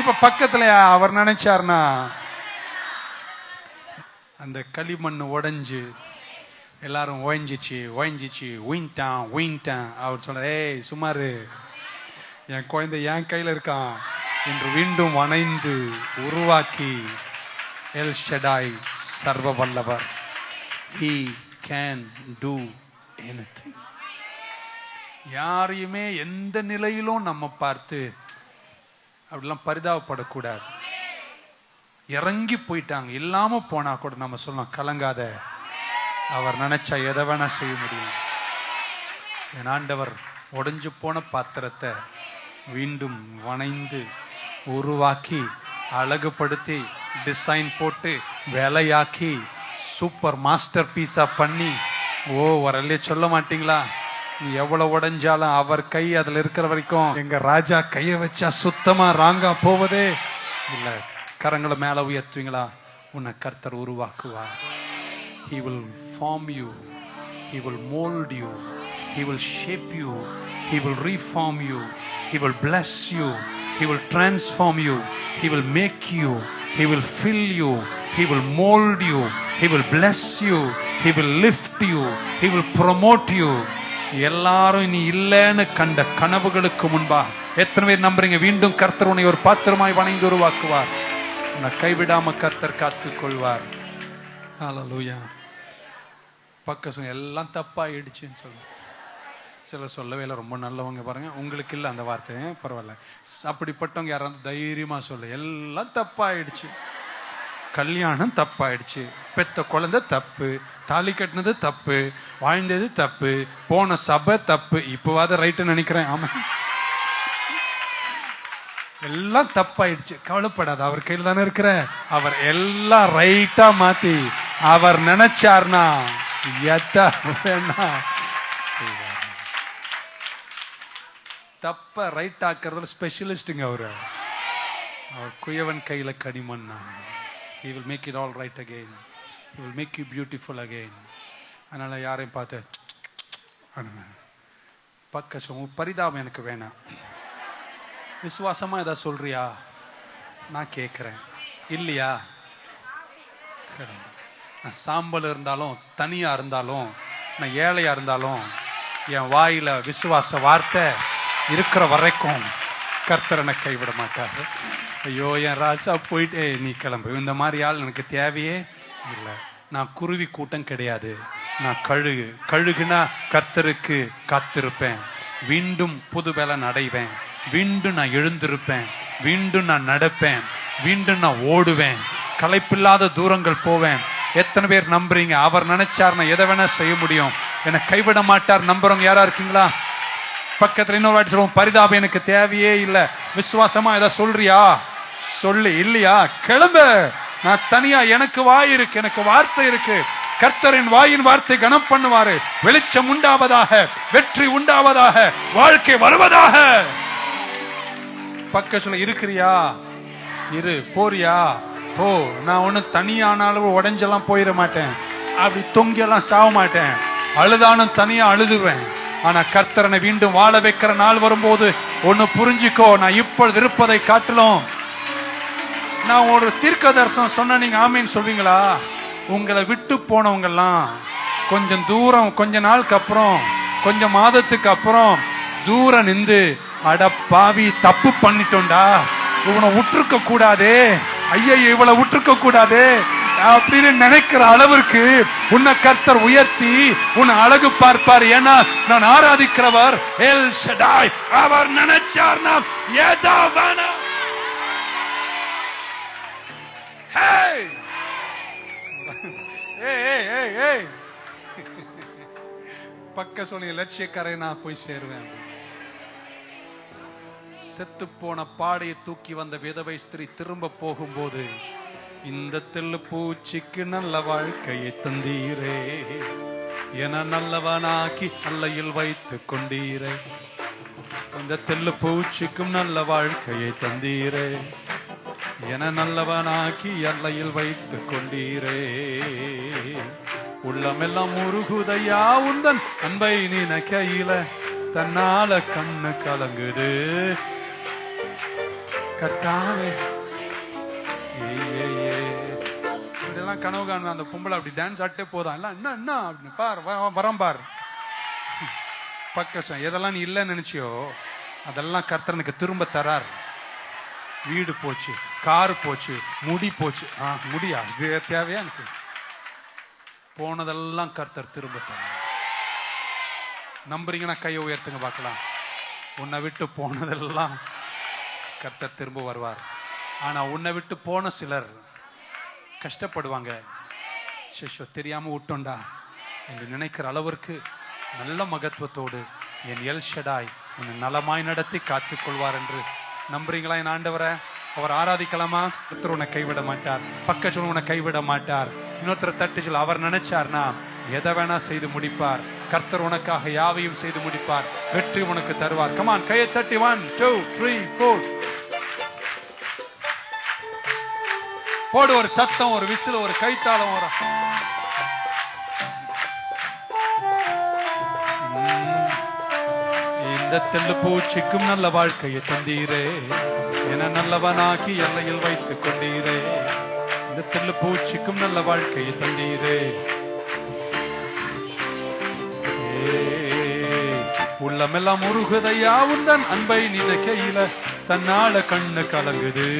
இப்ப பக்கத்துல அவர் நினைச்சார்னா அந்த களிமண் உடைஞ்சு எல்லாரும் ஓய்ஞ்சிச்சு உயின்ட்டான். அவர் சொல்ற, ஏய் சுமாரு, என் குழந்தை என் கையில இருக்கான் என்று மீண்டும் வணைந்து உருவாக்கி எல் ஷடாய் சர்வ வல்லவர். He can do anything. யாரையுமே எந்த நிலையிலும் நம்ம பார்த்து அப்படிலாம் பரிதாபப்படக்கூடாது. இறங்கி போயிட்டாங்க, இல்லாம போனா கூட நம்ம சொல்லலாம், கலங்காத, அவர் நினைச்சா எதை வேணா செய்ய முடியும். என் ஆண்டவர் உடைஞ்சு போன பாத்திரத்தை மீண்டும் வணைந்து உருவாக்கி அழகுபடுத்தி டிசைன் போட்டு வேலையாக்கி சூப்பர் மாஸ்டர் பீஸா பண்ணி, வரலே சொல்ல மாட்டீங்களா, நீ எவ்வளவு உடைஞ்சாலும் அவர் கை அதுல இருக்கிற வரைக்கும் எங்க ராஜா கைய வச்சா சுத்தமா ராங்கா போவதே இல்ல. கரங்களை மேல உயர்த்துவீங்களா? உன்னை கர்த்தர் உருவாக்குவார். He will form you, he will mold you, he will shape you, he will reform you, he will bless you, he will transform you, he will make you, he will fill you, he will mold you, he will bless you, he will lift you, he will promote you. எல்லாரும் இனி இல்லைன்னு கண்ட கனவுகளுக்கு முன்பா எத்தனை பேர் நம்புறீங்க? மீண்டும் கர்த்தர் உன்னை ஒரு பாத்திரமாய் வணைந்து உருவாக்குவார். உன்னை கைவிடாம கர்த்தர் காத்துக் கொள்வார். ஹல்லேலூயா. பக்கம் எல்லாம் தப்பாயிடுச்சுன்னு சொல்லுங்க. சிலர் சொல்லவே இல்லை, ரொம்ப நல்லவங்க பாருங்க, உங்களுக்கு இல்லை அந்த வார்த்தை, பரவாயில்ல. அப்படிப்பட்டவங்க யாராவது தைரியமா சொல்ல, எல்லாம் தப்பாயிடுச்சு. கல்யாணம் தப்பாயிடுச்சு, பெத்த குழந்தை தப்பு, தாலி கட்டினது தப்பு, வாழ்ந்தது தப்பு, போன சபை தப்பு. இப்பவாத ரைட்டு நினைக்கிறேன். ஆமா, எல்லாம் தப்பாயிடுச்சு. கவலைப்படாது, அவர் கையில் தானே இருக்கிற. அவர் எல்லாம் ரைட்டா மாத்தி அவர் நினைச்சார்னா தப்ப ரைட் ஆக்குறதுல ஸ்பெஷலிஸ்டுங்க அவரு. அவர் குயவன் கையில கனிமண்ணா. He will make it all right again. He will make you beautiful again. அதனால யாரையும் பார்த்து பக்கம் பரிதாபம் எனக்கு வேணாம். விசுவாசமா ஏதாவது சொல்றியா? நான் கேட்கிறேன். இல்லையா? நான் சாம்பல் இருந்தாலும், தனியா இருந்தாலும், நான் ஏழையா இருந்தாலும், என் வாயில விசுவாச வார்த்தை இருக்கிற வரைக்கும் கர்த்தரனை கைவிட மாட்டாரு. ஐயோ என் ராசா போயிட்டே, நீ கிளம்பு, இந்த மாதிரி ஆள் எனக்கு தேவையே இல்லை. நான் குருவி கூட்டம் கிடையாது, நான் கழுகுனா கர்த்தருக்கு காத்திருப்பேன். மீண்டும் புது பலன் அடைவேன். மீண்டும் நான் எழுந்திருப்பேன். மீண்டும் நான் நடப்பேன். மீண்டும் நான் ஓடுவேன். களைப்பில்லாத தூரங்கள் போவேன். எத்தனை பேர் நம்புறீங்க? அவர் நினைச்சார்னா எதை வேணா செய்ய முடியும். என்னை கைவிட மாட்டார். நம்புறவங்க யாரா இருக்கீங்களா? பக்கத்துல இன்னொரு வாட்டி சொல்லுவோம், பரிதாபம் எனக்கு தேவையே இல்லை. விசுவாசமா ஏதாவது சொல்றியா? சொல்லு. இல்லையா? கிளம்பு. நான் தனியா, எனக்கு வாய் இருக்கு, எனக்கு வார்த்தை இருக்கு. கர்த்தரின் வாயின் வார்த்தை கனம் பண்ணுவாரு. வெளிச்சம் உண்டாவதாக, வெற்றி உண்டாவதாக, வாழ்க்கை வருவதாக. பக்க சொல்ல, இருக்கிறியா? இரு. போறியா? போ. நான் ஒண்ணு தனியானாலும் உடைஞ்செல்லாம் போயிட மாட்டேன். அப்படி தொங்கியெல்லாம் சாக மாட்டேன். அழுதானும் தனியா அழுதுவேன். ஆனா கர்த்தரனை மீண்டும் வாழ வைக்கிற நாள் வரும்போது ஒண்ணு புரிஞ்சுக்கோ, நான் இப்பொழுது இருப்பதை காட்டிலும், நான் ஒரு தீர்க்க தரிசனம் சொன்ன நீங்க ஆமீன் சொல்வீங்களா? உங்களை விட்டு போனவங்க எல்லாம் கொஞ்சம் தூரம், கொஞ்ச நாளுக்கு அப்புறம், கொஞ்சம் மாதத்துக்கு அப்புறம் தூரம் நின்று, அட பாவி தப்பு பண்ணிட்டோண்டா, இவனை விட்டுருக்க கூடாதே, ஐயா இவளை விட்டுருக்க கூடாதே அப்படின்னு நினைக்கிற அளவிற்கு உன்னை கர்த்தர் உயர்த்தி உன்னை அழகு பார்ப்பார். ஏன்னா நான் ஆராதிக்கிறவர் எல் ஷடாய். அவர் நினைச்சார் நாம் ஏதோ வேணாம். பக்க சொல்லி லட்சியக்காரை நான் போய் சேருவேன். செத்து போன பாடையை தூக்கி வந்த விதவை ஸ்திரீ திரும்ப போகும்போது, இந்த தெல்லு பூச்சிக்கு நல்ல வாழ்க்கையை தந்தீரே, என நல்லவனாக்கி அல்லையில் வைத்துக் கொண்டீரே. இந்த தெல்லு பூச்சிக்கும் நல்ல வாழ்க்கையை தந்தீரே, என நல்லவனாக்கி அல்லையில் வைத்துக் கொண்டீரே. உள்ளமெல்லாம் உருகுதையா உந்தன் அன்பை நினைக்கையில, தன்னால கண்ணு கலங்குது கர்த்தாவே. எல்லாம் கனவு காணுவேன், அந்த பொம்பளை அப்படி டான்ஸ் ஆட்டே போதான், எல்லாம் என்ன என்ன அப்படின்னு பார் வரம் பார். பக்க எதெல்லாம் நீ இல்லைன்னு நினைச்சியோ அதெல்லாம் கர்த்தனுக்கு திரும்ப தரார். வீடு போச்சு, காரு போச்சு, முடி போச்சு. முடியா, இது தேவையா எனக்கு? போனதெல்லாம் கர்த்தர் திரும்ப தரார். நம்புறீங்கன்னா கையை உயர்த்துங்க பார்க்கலாம். உன்னை விட்டு போனதெல்லாம் கர்த்தர் திரும்ப வருவார். ஆனா உன்னை விட்டு போன சிலர் கஷ்டப்படுவாங்க. சிஷ்யோ தெரியாம விட்டோண்டா என்று நினைக்கிற அளவிற்கு நல்ல மகத்துவத்தோடு என் எல் ஷடாய் உன்னை நலமாய் நடத்தி காத்துக்கொள்வார் என்று நம்புறீங்களா? என் ஆண்டவரை அவர் ஆராதிக்கலாமா? ஒருத்தர் உன்னை கைவிட மாட்டார், பக்கத்துல உன்னை கைவிட மாட்டார். இன்னொருத்தர் தட்டி சொல்ல, அவர் நினைச்சார்னா எதை வேணா செய்து முடிப்பார். கர்த்தர் உனக்காக யாவையும் செய்து முடிப்பார். வெற்றி உனக்கு தருவார். கமான், கையை தட்டி 1 2 3 4 போடு. ஒரு சத்தம், ஒரு விசில், ஒரு கைத்தாளம் வரும். இந்த தெள்ளு பூச்சிக்கும் நல்ல வாழ்க்கையை தந்தீரே, என நல்லவனாக்கி எல்லையில் வைத்துக் கொண்டீரே. இந்த தெள்ளு பூச்சிக்கும் நல்ல வாழ்க்கையை தந்தீரே. உள்ளமெல்லாம் உருகுதையா உந்தன் அன்பை நினைக்கையில, தன்னால கண்ணு கலங்குது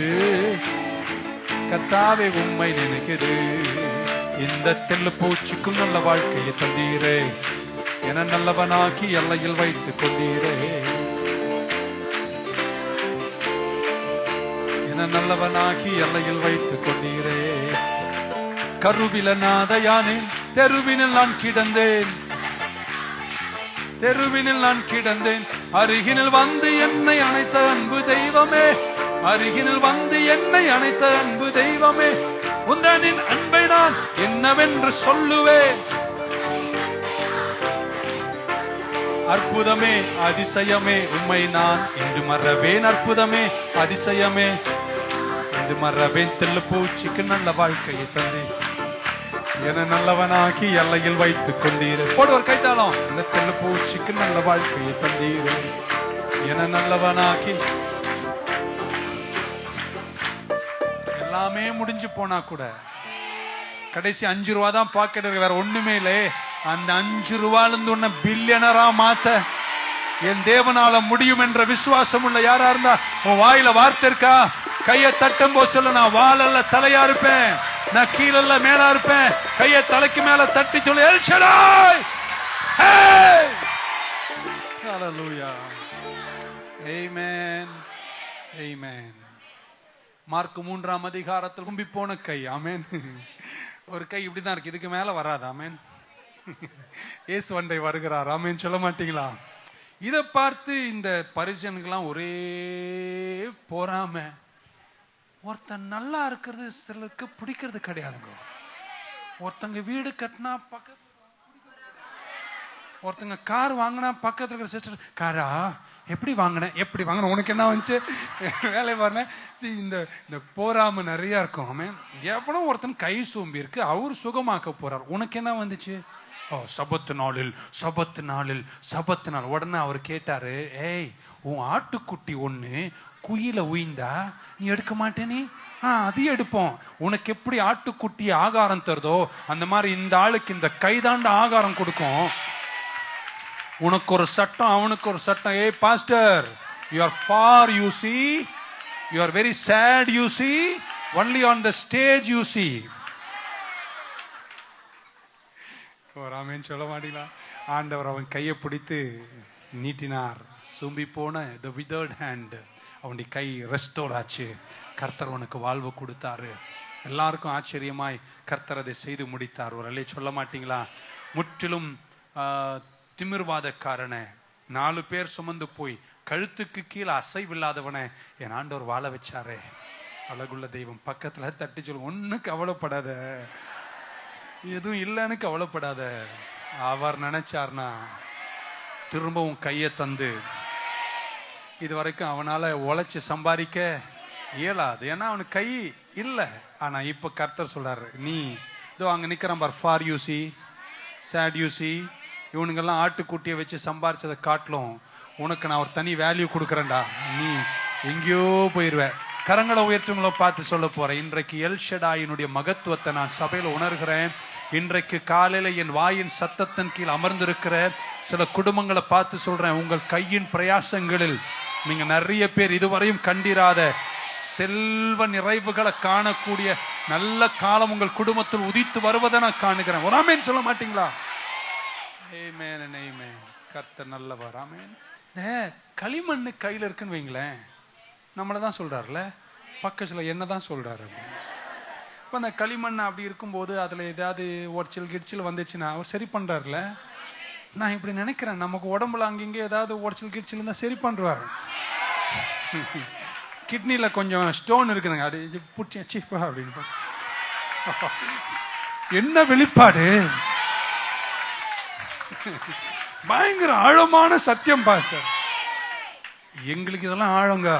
கர்த்தாவே உம்மை நினைக்குது. இந்த தெள்ளு பூச்சிக்கும் நல்ல வாழ்க்கையை தந்தீரே, என நல்லவனாக்கி எல்லையில் வைத்துக் கொண்டீரே. என நல்லவனாக்கி எல்லையில் வைத்துக் கொண்டீரே. கருவில நாதையானேன், தெருவினில் நான் கிடந்தேன், தெருவினில் நான் கிடந்தேன். அருகினில் வந்து என்னை அணைத்த அன்பு தெய்வமே, அருகினில் வந்து என்னை அணைத்த அன்பு தெய்வமே. உந்தனின் அன்பை நான் என்னவென்று சொல்லுவேன். அற்புதமே அதிசயமே உம்மை நான் இன்று மறவேன். அற்புதமே அதிசயமே இன்று மறவேன். தெள்ளு பூச்சிக்கு நல்ல வாழ்க்கையை தந்தேன், என நல்லவனாக்கி எல்லையில் வைத்துக் கொண்டீரே. போடுவர் கைத்தாளம். இந்த தெள்ளு பூச்சிக்கு நல்ல வாழ்க்கையை தந்தீரே, என நல்லவனாக்கி. எல்லாமே முடிஞ்சு போனா கூட கடைசி 5 ரூபா தான் பாக்கெட் இருக்கு, வேற ஒண்ணுமே இல்லை. அந்த 5 ரூபாயிலிருந்து உன்னை பில்லியனரா மாத்த என் தேவனால முடியும் என்ற விசுவாசம் உள்ள யாரா இருந்தா உன் வாயில வார்த்தை இருக்கா? கையை தட்டும் போது சொல்ல, நான் வாழல்ல தலையா இருப்பேன், நான் கீழல்ல மேலா இருப்பேன். கையை தலைக்கு மேல தட்டி சொல்லு, எல் ஷடாய். ஹல்லேலூயா. ஆமென், ஆமென். மார்க் 3ஆம் அதிகாரத்தில் கும்பி போன கை. ஆமென். ஒரு கை இப்படிதான் இருக்கு, இதுக்கு மேல வராது. ஆமென். இயேசு வண்டை வருகிறார். ஆமென் சொல்ல மாட்டீங்களா? இதை பார்த்து இந்த பரிசனுக்கெல்லாம் ஒரே போறாம. ஒருத்தன் நல்லா இருக்கிறது சிலருக்கு பிடிக்கிறது கிடையாதுங்க. ஒருத்தங்க வீடு கட்டினா பக்கத்து, ஒருத்தங்க கார் வாங்கினா பக்கத்துல இருக்கிற சிஸ்டர், காரா எப்படி வாங்கின, எப்படி வாங்கின, உனக்கு என்ன வந்துச்சு, வேலை பாருங்க. இந்த போராம நிறைய இருக்கும். ஆமென். எவ்வளவு ஒருத்தன் கை சோம்பி இருக்கு, அவர் சுகமாக்க போறார், உனக்கு என்ன வந்துச்சு? சபத்து நாளில் சபத்து நாளில் சபத்து நாள். உடனே அவர் கேட்டாரு, ஏய் உன் ஆட்டுக்குட்டி ஒண்ணு குயில உயிந்தா நீ எடுக்க மாட்டேனே? அது எடுப்போம். உனக்கு எப்படி ஆட்டுக்குட்டி ஆகாரம் தருதோ அந்த மாதிரி இந்த ஆளுக்கு இந்த கைதாண்ட ஆகாரம் கொடுக்கும். உனக்கு ஒரு சட்டம், அவனுக்கு ஒரு சட்டம். ஏய் pastor, you are far, you see, you are very sad, you see, only on the stage you see. ஆமென் சொல்ல மாட்டீங்களா? ஆண்டவர் அவன் கையை பிடித்து நீட்டினார். சும்பி போன the withered hand, அவனுடைய கை ரெஸ்டோர் ஆச்சு. கர்த்தர் உனக்கு வாழ்வு கொடுத்தாரு. எல்லாருக்கும் ஆச்சரியமாய் கர்த்தர் அதை செய்து முடித்தார். ஒரு அல்லே சொல்ல மாட்டீங்களா? முற்றிலும் திமிர்வாதக்காரனை 4 பேர் சுமந்து போய் கழுத்துக்கு கீழே அசைவில்லாதவனை என் ஆண்டவர் வாழ வச்சாரே. அழகுள்ள தெய்வம். பக்கத்துல தட்டி சொல்லுங்க, ஒண்ணு கவலைப்படாத, எதுவும் இல்லைன்னு கவலைப்படாத. அவர் நினைச்சார்னா திரும்பவும் கையை தந்து, இது வரைக்கும் அவனால உழைச்சு சம்பாதிக்க இயலாது, ஏன்னா அவனுக்கு கை இல்லை. ஆனா இப்ப கர்த்தர் சொல்றாரு, நீ இதோ அங்க நிக்கிறான் பார், Pharisee, Sadducee, இவனுங்கெல்லாம் ஆட்டுக்குட்டியை வச்சு சம்பாரிச்சதை காட்டிலும் உனக்கு நான் ஒரு தனி வேல்யூ கொடுக்குறேன்டா. நீ எங்கேயோ போயிருவ, கரங்களை உயர்த்துங்களோ பார்த்து சொல்ல போறேன். இன்றைக்கு எல் ஷடாயினுடைய மகத்துவத்தை நான் சபையில உணர்கிறேன். இன்றைக்கு காலையில என் வாயின் சத்தத்தின் கீழ் அமர்ந்திருக்கிற சில குடும்பங்களை பார்த்து சொல்றேன், உங்கள் கையின் பிரயாசங்களில் நீங்க நிறைய பேர் இதுவரையும் கண்டிராத செல்வ நிறைவுகளை காணக்கூடிய நல்ல காலம் உங்கள் குடும்பத்தில் உதித்து வருவதை நான் காணுகிறேன். ஒரு ஆமேன் சொல்ல மாட்டீங்களா? ஆமென் ஆமென். கர்த்தர் நல்லவர். ஆமென். களிமண்ணு கையில இருக்குன்னு வைங்களேன், நம்மளதான் சொல்றாருல, பக்கத்துல என்னதான் சொல்றாரு. இப்ப அந்த களிமண் அப்படி இருக்கும்போது அதுல ஏதாவது உடச்சல் கிடிச்சல் வந்துச்சுன்னா அவர் சரி பண்றாருல. நான் இப்படி நினைக்கிறேன், நமக்கு உடம்புல அங்கிங்க ஏதாவது உடச்சல் கிடிச்சல் இருந்தா சரி பண்றாரு. கிட்னில கொஞ்சம் ஸ்டோன் இருக்குதுங்க, அப்படி புட்டி அப்படின்னு என்ன வெளிப்பாடு! பயங்கர ஆழமான சத்தியம் பாஸ்டர். எங்களுக்கு இதெல்லாம் ஆழங்க.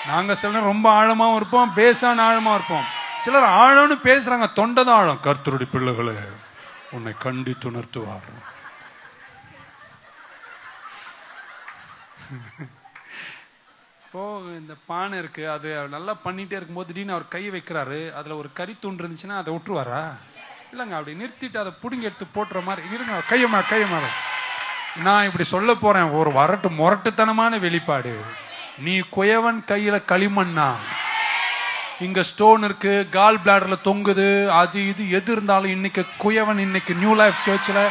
நாங்க சில ரொம்ப ஆழமாவும் இருப்போம், பேசான ஆழமா இருப்போம். சிலர் ஆழம்னு பேசுறாங்க, தொண்டதான் ஆழம். கர்த்தருடைய பிள்ளைகளை உன்னை கண்டித்து உணர்த்துவார். இப்போ இந்த பானை இருக்கு, அது நல்லா பண்ணிட்டே இருக்கும்போது திடீர்னு அவர் கை வைக்கிறாரு, அதுல ஒரு கறி தூண்டு இருந்துச்சுன்னா அதை விட்டுருவாரா? இல்லைங்க, அப்படி நிறுத்திட்டு அதை புடுங்கி எடுத்து போட்டுற மாதிரி இருங்க. கையமா நான் இப்படி சொல்ல போறேன், ஒரு முரட்டுத்தனமான வெளிப்பாடு. நீ குயவன் கையில களிமண்ணா, இங்க ஸ்டோன் இருக்கு, கால் பிளாடர்ல தொங்குது, அது இது எது இருந்தாலும் இன்னைக்கு குயவன், இன்னைக்கு நியூ லைஃப் சர்ச்ல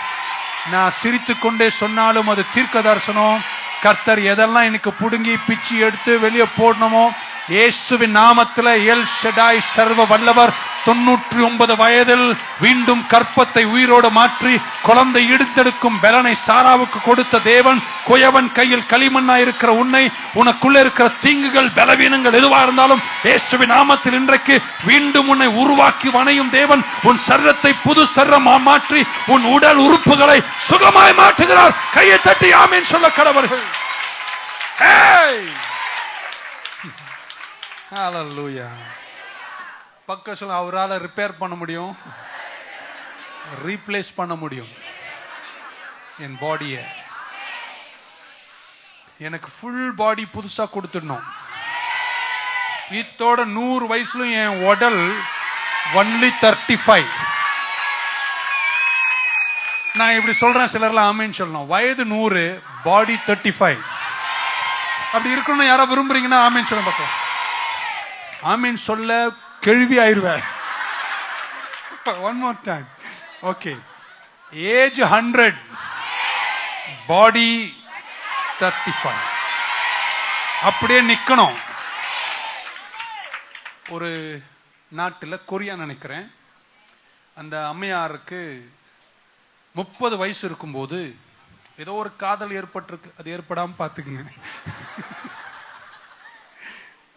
நான் சிரித்து கொண்டே சொன்னாலும் அது தீர்க்க தரிசனம். கர்த்தர் எதெல்லாம் இன்னைக்கு புடுங்கி பிச்சு எடுத்து வெளியே போடணுமோ இயேசுவின் நாமத்துல எல் ஷடாய் சர்வ வல்லவர் 99 வயதில் மீண்டும் கற்பத்தை உயிரோடு மாற்றி குழந்தை எடுத்தெடுக்கும் பலனை சாராவுக்கு கொடுத்த தேவன், குயவன் கையில் களிமண்ணா இருக்கிற உன்னை, உனக்குள்ள இருக்கிற தீங்குகள் பலவீனங்கள் எதுவா இருந்தாலும் இயேசுவின் நாமத்தில் இன்றைக்கு மீண்டும் உன்னை உருவாக்கி வணையும் தேவன் உன் சரீரத்தை புது சரீரமா மாற்றி உன் உடல் உறுப்புகளை சுகமாய் மாற்றுகிறார். கையை தட்டி ஆமென் சொல்ல கடவர்கள். ஹalleluya. பக்க சொல்ல, அவரால ரிப்பேர் பண்ண முடியும், ரீப்ளேஸ் பண்ண முடியும் என் பாடிய. எனக்கு ஃபுல் பாடி புதுசா கொடுத்துடணும். இத்தோட 100 வயசுல என் உடல் only 35. நான் இப்படி சொல்றேன், சிலர்லாம் ஆமேன்னு சொல்லணும். வயது 100, பாடி 35. அப்படி இருக்கணும்னு யாரா விரும்புறீங்கன்னா ஆமேன்னு சொல்ல பார்க்கலாம். ஆமீன் சொல்ல கேள்வி ஆயிருவேன். One more time. Okay. Age 100, body 35. அப்படியே நிக்கணும். ஒரு நாட்டுல கொரியா நினைக்கிறேன், அந்த அம்மையாருக்கு 30 வயசு இருக்கும்போது ஏதோ ஒரு காதல் ஏற்பட்டிருக்கு. அது ஏற்படாம பாத்துக்குங்க.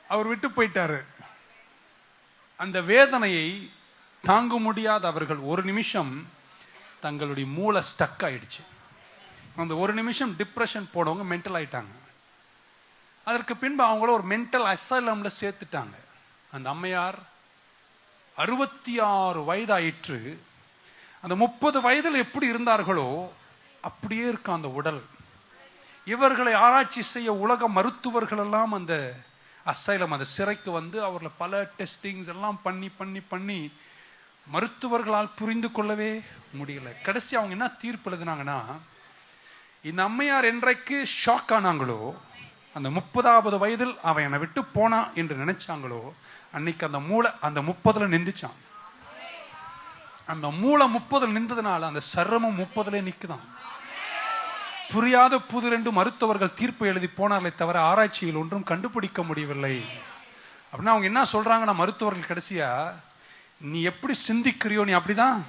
அவர் விட்டு போயிட்டாரு. அந்த வேதனையை தாங்க முடியாத அவர்கள் ஒரு நிமிஷம் தங்களுடைய மூளை ஸ்டக் ஆயிடுச்சு. அந்த ஒரு நிமிஷம் டிப்ரெஷன் போனவங்க மென்டல் ஆயிட்டாங்க. அதற்கு பின்பு அவங்கள ஒரு மென்டல் அசைலம்ல சேர்த்துட்டாங்க. அந்த அம்மையார் 66 வயதாயிற்று. அந்த 30 வயதில் எப்படி இருந்தார்களோ அப்படியே இருக்கு அந்த உடல். இவர்களை ஆராய்ச்சி செய்ய உலக மருத்துவர்கள் எல்லாம் அந்த அசைலம், அந்த சிறைக்கு வந்து அவர்களை பல டெஸ்டிங்ஸ் எல்லாம் பண்ணி பண்ணி பண்ணி மருத்துவர்களால் புரிந்து கொள்ளவே முடியல. கடைசி அவங்க என்ன தீர்ப்பு எழுதினாங்கன்னா, இந்த அம்மையார் என்றைக்கு ஷாக் ஆனாங்களோ, அந்த 30வது வயதில் அவன் என்னை விட்டு போனா என்று நினைச்சாங்களோ, அன்னைக்கு அந்த மூளை அந்த 30ல நின்றுச்சான். அந்த மூளை 30ல நின்றதுனால அந்த சர்மம் 30ல நிக்குதான். புரியாத புதிரெண்டு மருத்துவர்கள் தீர்ப்பு எழுதி போனார்களே தவிர ஆராய்ச்சியில் ஒன்றும் கண்டுபிடிக்க முடியவில்லை. அப்படின்னா அவங்க என்ன சொல்றாங்கன்னா, மருத்துவர்கள் கடைசியா, நீ எப்படி சிந்திக்கிறியோ நீ அப்படிதான்.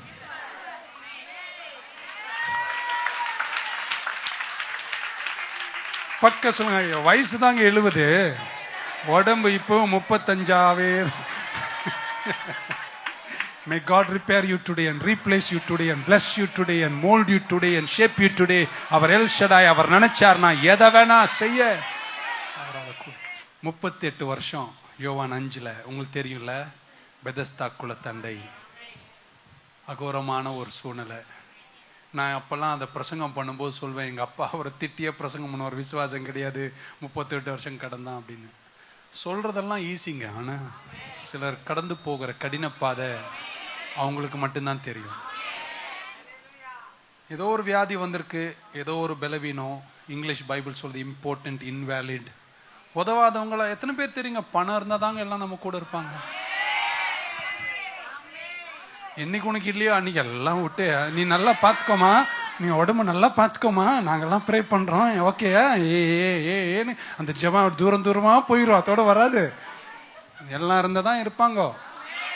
பக்க சொல்லுங்க, வயசு தாங்க 70, உடம்பு இப்போ 35ஆவே. May God repair you today and replace you today and bless you today and mold you today and shape you today. அவர் எல் ஷடாய், அவர் நினைச்சார்னா எதை வேணா செய்ய. 38 வருஷம் யோவான் 5ல உங்களுக்கு தெரியும்ல, பெதஸ்தா குளத்தண்டை, அகோரமான ஒரு சூழ்நிலை. நான் அப்பெல்லாம் அந்த பிரசங்கம் பண்ணும்போது சொல்வேன், எங்க அப்பா அவரை திட்டிய பிரசங்கம் பண்ணுவார், விசுவாசம் கிடையாது, 38 வருஷம் கடந்தான் அப்படின்னு. சொல்றதெல்லாம் ஈஸிங்க. ஆனா சிலர் கடந்து போகிற கடின பாதை அவங்களுக்கு மட்டும்தான் தெரியும். ஏதோ ஒரு வியாதி வந்திருக்கு, ஏதோ ஒரு பலவீனம். இங்கிலீஷ் பைபிள் சொல்றது இம்பார்ட்டன்ட், இன்வேலிட். உதவாதவங்கள எத்தனை பேர் தெரியுங்க? பணம் இருந்தா தாங்க எல்லாம் நம்ம கூட இருப்பாங்க. என்னைக்கு உனக்கு இல்லையோ அன்னைக்கு எல்லாம் விட்டு நீ நல்லா பாத்துக்கோமா, நீ உடம்பு நல்லா பாத்துக்கோமா, நாங்கெல்லாம் ப்ரே பண்றோம், ஓகே ஏன்னு அந்த ஜெபம் தூரம் தூரமா போயிடும், அதோட வராது. எல்லாம் இருந்ததான் இருப்பாங்க.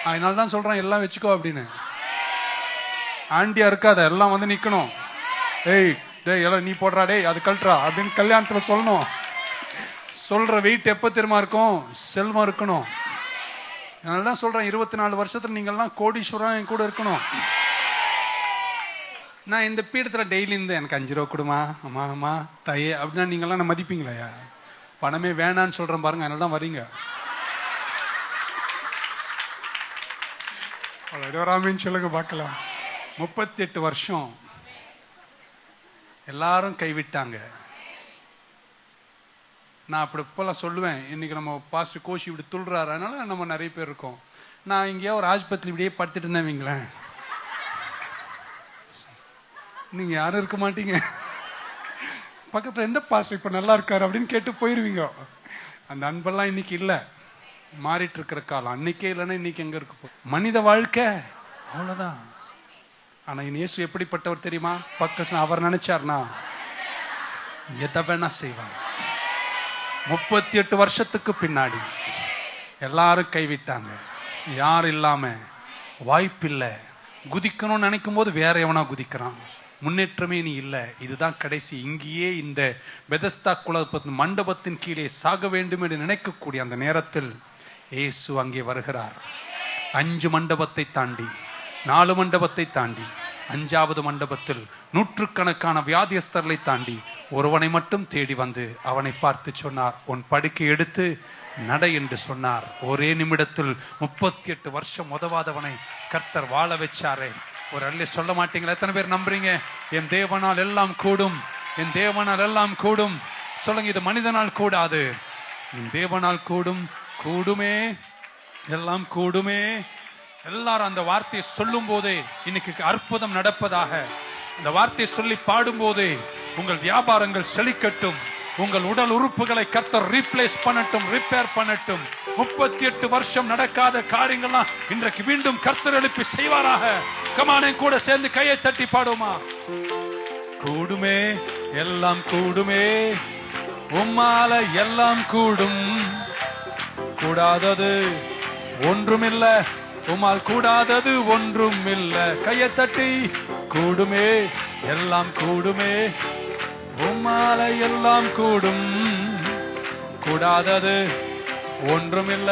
அதனாலதான் சொல்றேன் எல்லாம் வச்சுக்கோ அப்படின்னு. ஆண்டியா இருக்காத, எல்லாம் வந்து நிக்கணும். ஏய் டேய் எல்லாம் நீ போடுறா, டேய் அது கழட்டுறா அப்படின்னு கல்யாணத்துல சொல்லணும். சொல்ற வெயிட் எப்ப தெரியுமா இருக்கும்? செல்வம் இருக்கணும். அதனாலதான் சொல்றேன் 24 வருஷத்துல நீங்க எல்லாம் கோடீஸ்வரன் என் கூட இருக்கணும். நான் இந்த பீடத்துல டெய்லி இருந்து எனக்கு 5 ரூபா கொடுமா, அம்மா அம்மா தாயே அப்படின்னா நீங்க எல்லாம் மதிப்பீங்களா? பணமே வேணான்னு சொல்றேன் பாருங்க, அதனாலதான் வரீங்க. ராமின்னு சொல்லுங்க பார்க்கலாம். 38 வருஷம் எல்லாரும் கைவிட்டாங்க. நான் அப்படி இப்பெல்லாம் சொல்லுவேன், இன்னைக்கு நம்ம பாஸ்டர் கோஷி இப்படி துள்ளுறாரு, அதனால நம்ம நிறைய பேர் இருக்கோம். நான் இங்கேயோ ஒரு ஆஸ்பத்திரி இப்படியே படுத்துட்டு இருந்தேன் வைங்களேன், நீங்க யாரும் இருக்க மாட்டீங்க. பக்கத்துல எந்த பாஸ்டர் இப்ப நல்லா இருக்காரு அப்படின்னு கேட்டு போயிருவீங்க. அந்த அன்பெல்லாம் இன்னைக்கு இல்ல, மாறிட்டு இருக்கிற காலம். அன்னைக்கே இல்லைன்னா இன்னைக்கு எங்க இருக்கு மனித வாழ்க்கை? அவ்வளவுதான். ஆனா இயேசு எப்படிப்பட்டவர் தெரியுமா? பக்கத்துல அவர் நினைச்சார்னா எதை வேணா செய்வாங்க. 38 வருஷத்துக்கு பின்னாடி எல்லாரும் கைவிட்டாங்க. யார் இல்லாம வாய்ப்பில்லை. குதிக்கணும்னு நினைக்கும் போது வேற எவனா குதிக்கிறான். முன்னேற்றமே நீ இல்லை. இதுதான் கடைசி. இங்கேயே இந்த பெதஸ்தா குளத்தின் மண்டபத்தின் கீழே சாக வேண்டும் என்று நினைக்கக்கூடிய அந்த நேரத்தில் இயேசு அங்கே வருகிறார். 5 மண்டபத்தை தாண்டி, 4 மண்டபத்தை தாண்டி, 5வது மண்டபத்தில் நூற்றுக்கணக்கான வியாதியஸ்தர்களை தாண்டி ஒருவனை மட்டும் தேடி வந்து அவனை பார்த்து சொன்னார், உன் படுக்கை எடுத்து நட என்று சொன்னார். ஒரே நிமிடத்தில் 38 வருஷம் உதவாதவனை கர்த்தர் வாழ வச்சாரே. ஒரு அல்ல சொல்ல மாட்டீங்களா? எத்தனை பேர் நம்புறீங்க? என் தேவனால் எல்லாம் கூடும், என் தேவனால் எல்லாம் கூடும். சொல்லுங்க, இது மனிதனால் கூடாது, என் தேவனால் கூடும். கூடுமே, எல்லாம் கூடுமே. எல்லாரும் அந்த வார்த்தையை சொல்லும் போதே இன்னைக்கு அற்புதம் நடப்பதாக. அந்த வார்த்தையை சொல்லி பாடும் போதே உங்கள் வியாபாரங்கள் செழிக்கட்டும், உங்கள் உடல் உறுப்புகளை கர்த்தர் ரீப்ளேஸ் பண்ணட்டும், ரிப்பேர் பண்ணட்டும். 38 வருஷம் நடக்காத காரியங்கள்லாம் இன்றைக்கு மீண்டும் கர்த்தர் எழுப்பி செய்வாராக. கமானே கூட சேர்ந்து கையை தட்டி பாடுமா? கூடுமே, எல்லாம் கூடுமே, உம்மால எல்லாம் கூடும், கூடாதது ஒன்றுமில்ல, உம்மால் கூடாதது ஒன்றும் இல்ல. கையை தட்டி கூடுமே, எல்லாம் கூடுமே, உம்மால எல்லாம் கூடும், கூடாதது ஒன்றும் இல்ல,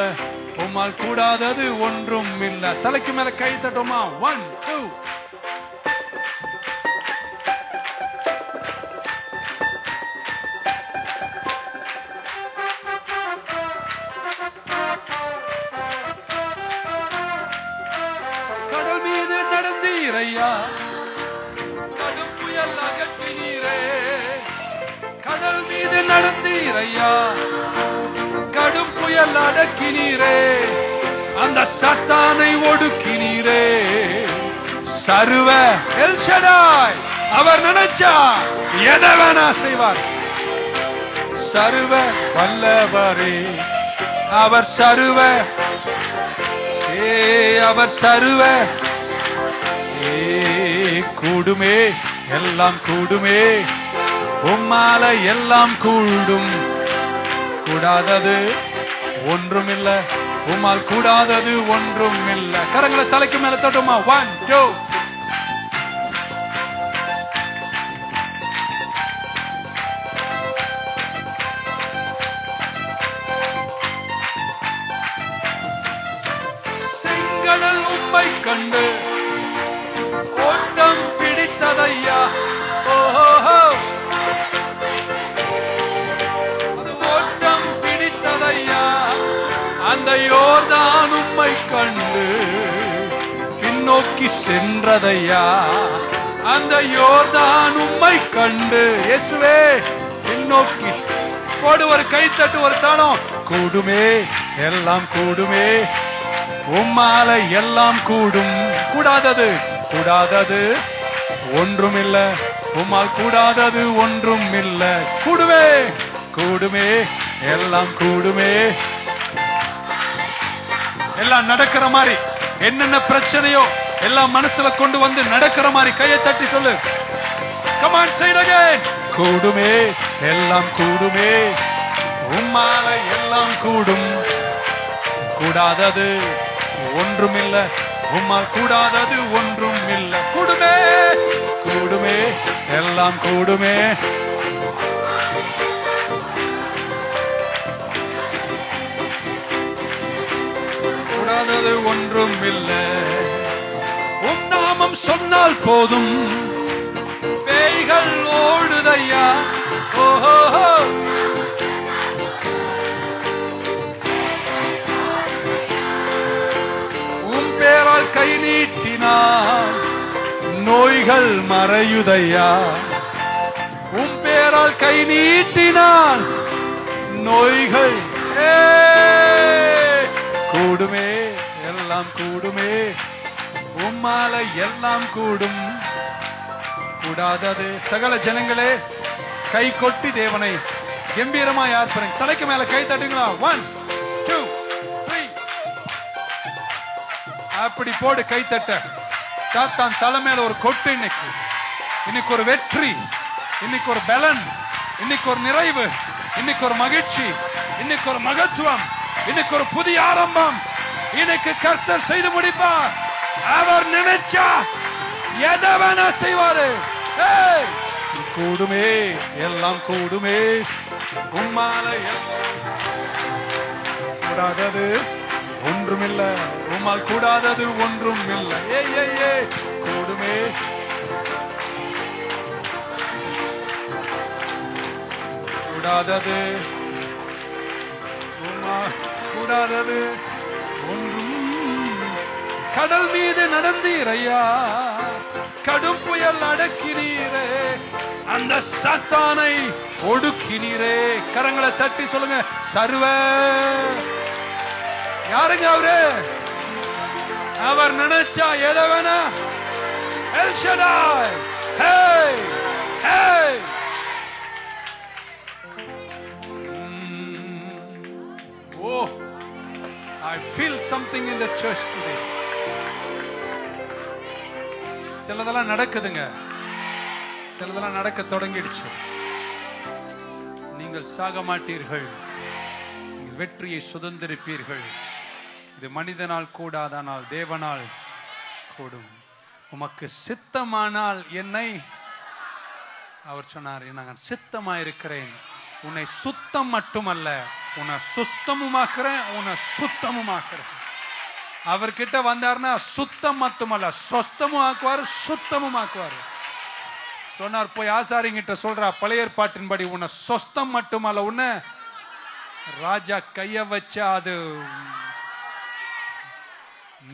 உம்மால் கூடாதது ஒன்றும் இல்ல. தலைக்கு மேல கை தட்டுமா? 1 2. கடல் மீது நடந்தீரையா, கடும் புயல் அகற்றினீரே. கடல் மீது நடந்தீரையா, கடும் புயல் அடக்கினீரே. அந்த சாத்தானை ஒடுக்கினீரே. சர்வ எல் ஷடாய், அவர் நினைச்சா எதை வேணா செய்வார். சர்வ வல்லவரே, அவர் சர்வ, அவர் சர்வ. கூடுமே, எல்லாம் கூடுமே, உம்மால எல்லாம் கூடும், கூடாதது ஒன்றும் இல்ல, உம்மால் கூடாதது ஒன்றும் இல்ல. கரங்களை தலைக்கு மேல தட்டுமா? 1 2. செங்கடல் உம்மை கண்டு ஓட்டம் பிடித்ததையா. ஓஹோ, ஓட்டம் பிடித்ததையா. அந்த யோர்தான் உம்மை கண்டு பின்னோக்கி சென்றதையா. அந்த யோர்தான் உம்மை கண்டு, இயேசுவே பின்னோக்கி. போடு ஒரு கை தட்டு, ஒரு தாளம். கூடுமே, எல்லாம் கூடுமே. உம்மால எல்லாம் கூடும். கூடாதது கூடாதது ஒன்றும் இல்ல. உம்மால் கூடாதது ஒன்றும் இல்ல. கூடுமே கூடுமே, எல்லாம் கூடுமே. எல்லாம் நடக்கிற மாதிரி, என்னென்ன பிரச்சனையோ எல்லாம் மனசுல கொண்டு வந்து நடக்கிற மாதிரி கையை தட்டி சொல்லு. Come on, say it again. கூடுமே, எல்லாம் கூடுமே. உம்மால எல்லாம் கூடும். கூடாதது ஒன்றும் இல்ல. உம்மால் கூடாதது ஒன்றும் இல்ல. கூடுமே கூடுமே, எல்லாம் கூடுமே. கூடாதது ஒன்றும் இல்ல. உம் நாமம் சொன்னால் போதும், பேய்கள் ஓடுதையா. ஓஹோ, உம் பேரால் கை நீட்டினார் நோய்கள் மறையுதையா. உம் பேரால் கை நீட்டினார் நோய்கள். கூடுமே, எல்லாம் கூடுமே. உம்மால எல்லாம் கூடும். கூடாதது. சகல ஜனங்களே கை கொட்டி தேவனை கம்பீரமா யார் பாருங்க. தலைக்கு மேல கை தட்டுங்களா. 1 2 3. அப்படி போடு கை தட்ட. சாத்தான் தலை மேல ஒரு கொட்டு. இன்னைக்கு ஒரு வெற்றி, இன்னைக்கு ஒரு பலன், இன்னைக்கு ஒரு நிறைவு, இன்னைக்கு ஒரு மகிழ்ச்சி, இன்னைக்கு ஒரு மகத்துவம், இன்னைக்கு ஒரு புதிய ஆரம்பம். இன்னைக்கு கர்த்தர் செய்து முடிப்பார். அவர் நினைச்சா எதை வேணா செய்வாரு. கூடுமே, எல்லாம் கூடுமே. உம்மால கூடாதது ஒன்றுமில்ல. உம்மால் கூடாதது ஒன்றும் இல்லை. கூடுமே, கூடாதது கூடாதது ஒன்றும். கடல் மீது நடந்தீரையா, கடும் புயல் அடக்கினீரே, அந்த சாத்தானை ஒடுக்கினீரே. கரங்களை தட்டி சொல்லுங்க. சர்வ யாருங்க அவரு? அவர் நினைச்சா எதை வேணா. L Shaddai. Hey hey. Oh, I feel something in the church today. சிலதெல்லாம் நடக்குதுங்க. சிலதெல்லாம் நடக்க தொடங்கிடுச்சு. நீங்கள் சாக மாட்டீர்கள். நீங்கள் வெற்றியை சுதந்திரிப்பீர்கள். இது மனிதனால் கூடாதானால் தேவனால் கூடும். உமக்கு சித்தமானால் என்னை, அவர் சொன்னார், நான் சித்தமாயிருக்கிறேன். உன்னை சுத்தம் மட்டுமல்ல, உன்னை சுத்தமுமாக்குறேன், உன்னை சுத்தமுமாக்குறேன். அவர்கிட்ட வந்தார்னா சுத்தம் மட்டுமல்ல, சொஸ்தமும் ஆக்குவாரு, சுத்தமும் ஆக்குவாரு. சொன்னார், போய் ஆசாரிங்கிட்ட சொல்றா, பழைய ஏற்பாட்டின்படி உன்னை சொஸ்தம் மட்டுமல்ல, உன்னை ராஜா கைய வச்சா அது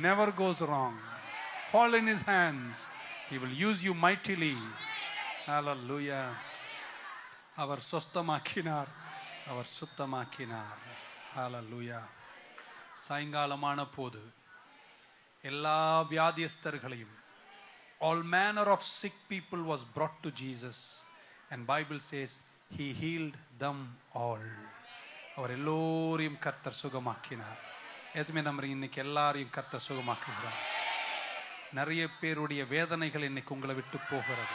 never goes wrong. Fall in his hands. He will use you mightily. Hallelujah. Our சொஸ்தமாக்கினார், our சுத்தமாக்கினார். Hallelujah. சாயங்காலமான போது எல்லா வியாதியஸ்தர்களையும், all manner of sick people was brought to Jesus, and Bible says he healed them all. அவர் எல்லோரையும் கர்த்தர் சுகமாக்கினார். எதுவுமே நம்புறீங்க? இன்னைக்கு எல்லாரையும் கர்த்தர் சுகமாக்குகிறார். நிறைய பேருடைய வேதனைகள் இன்னைக்கு உங்களை விட்டு போகிறது.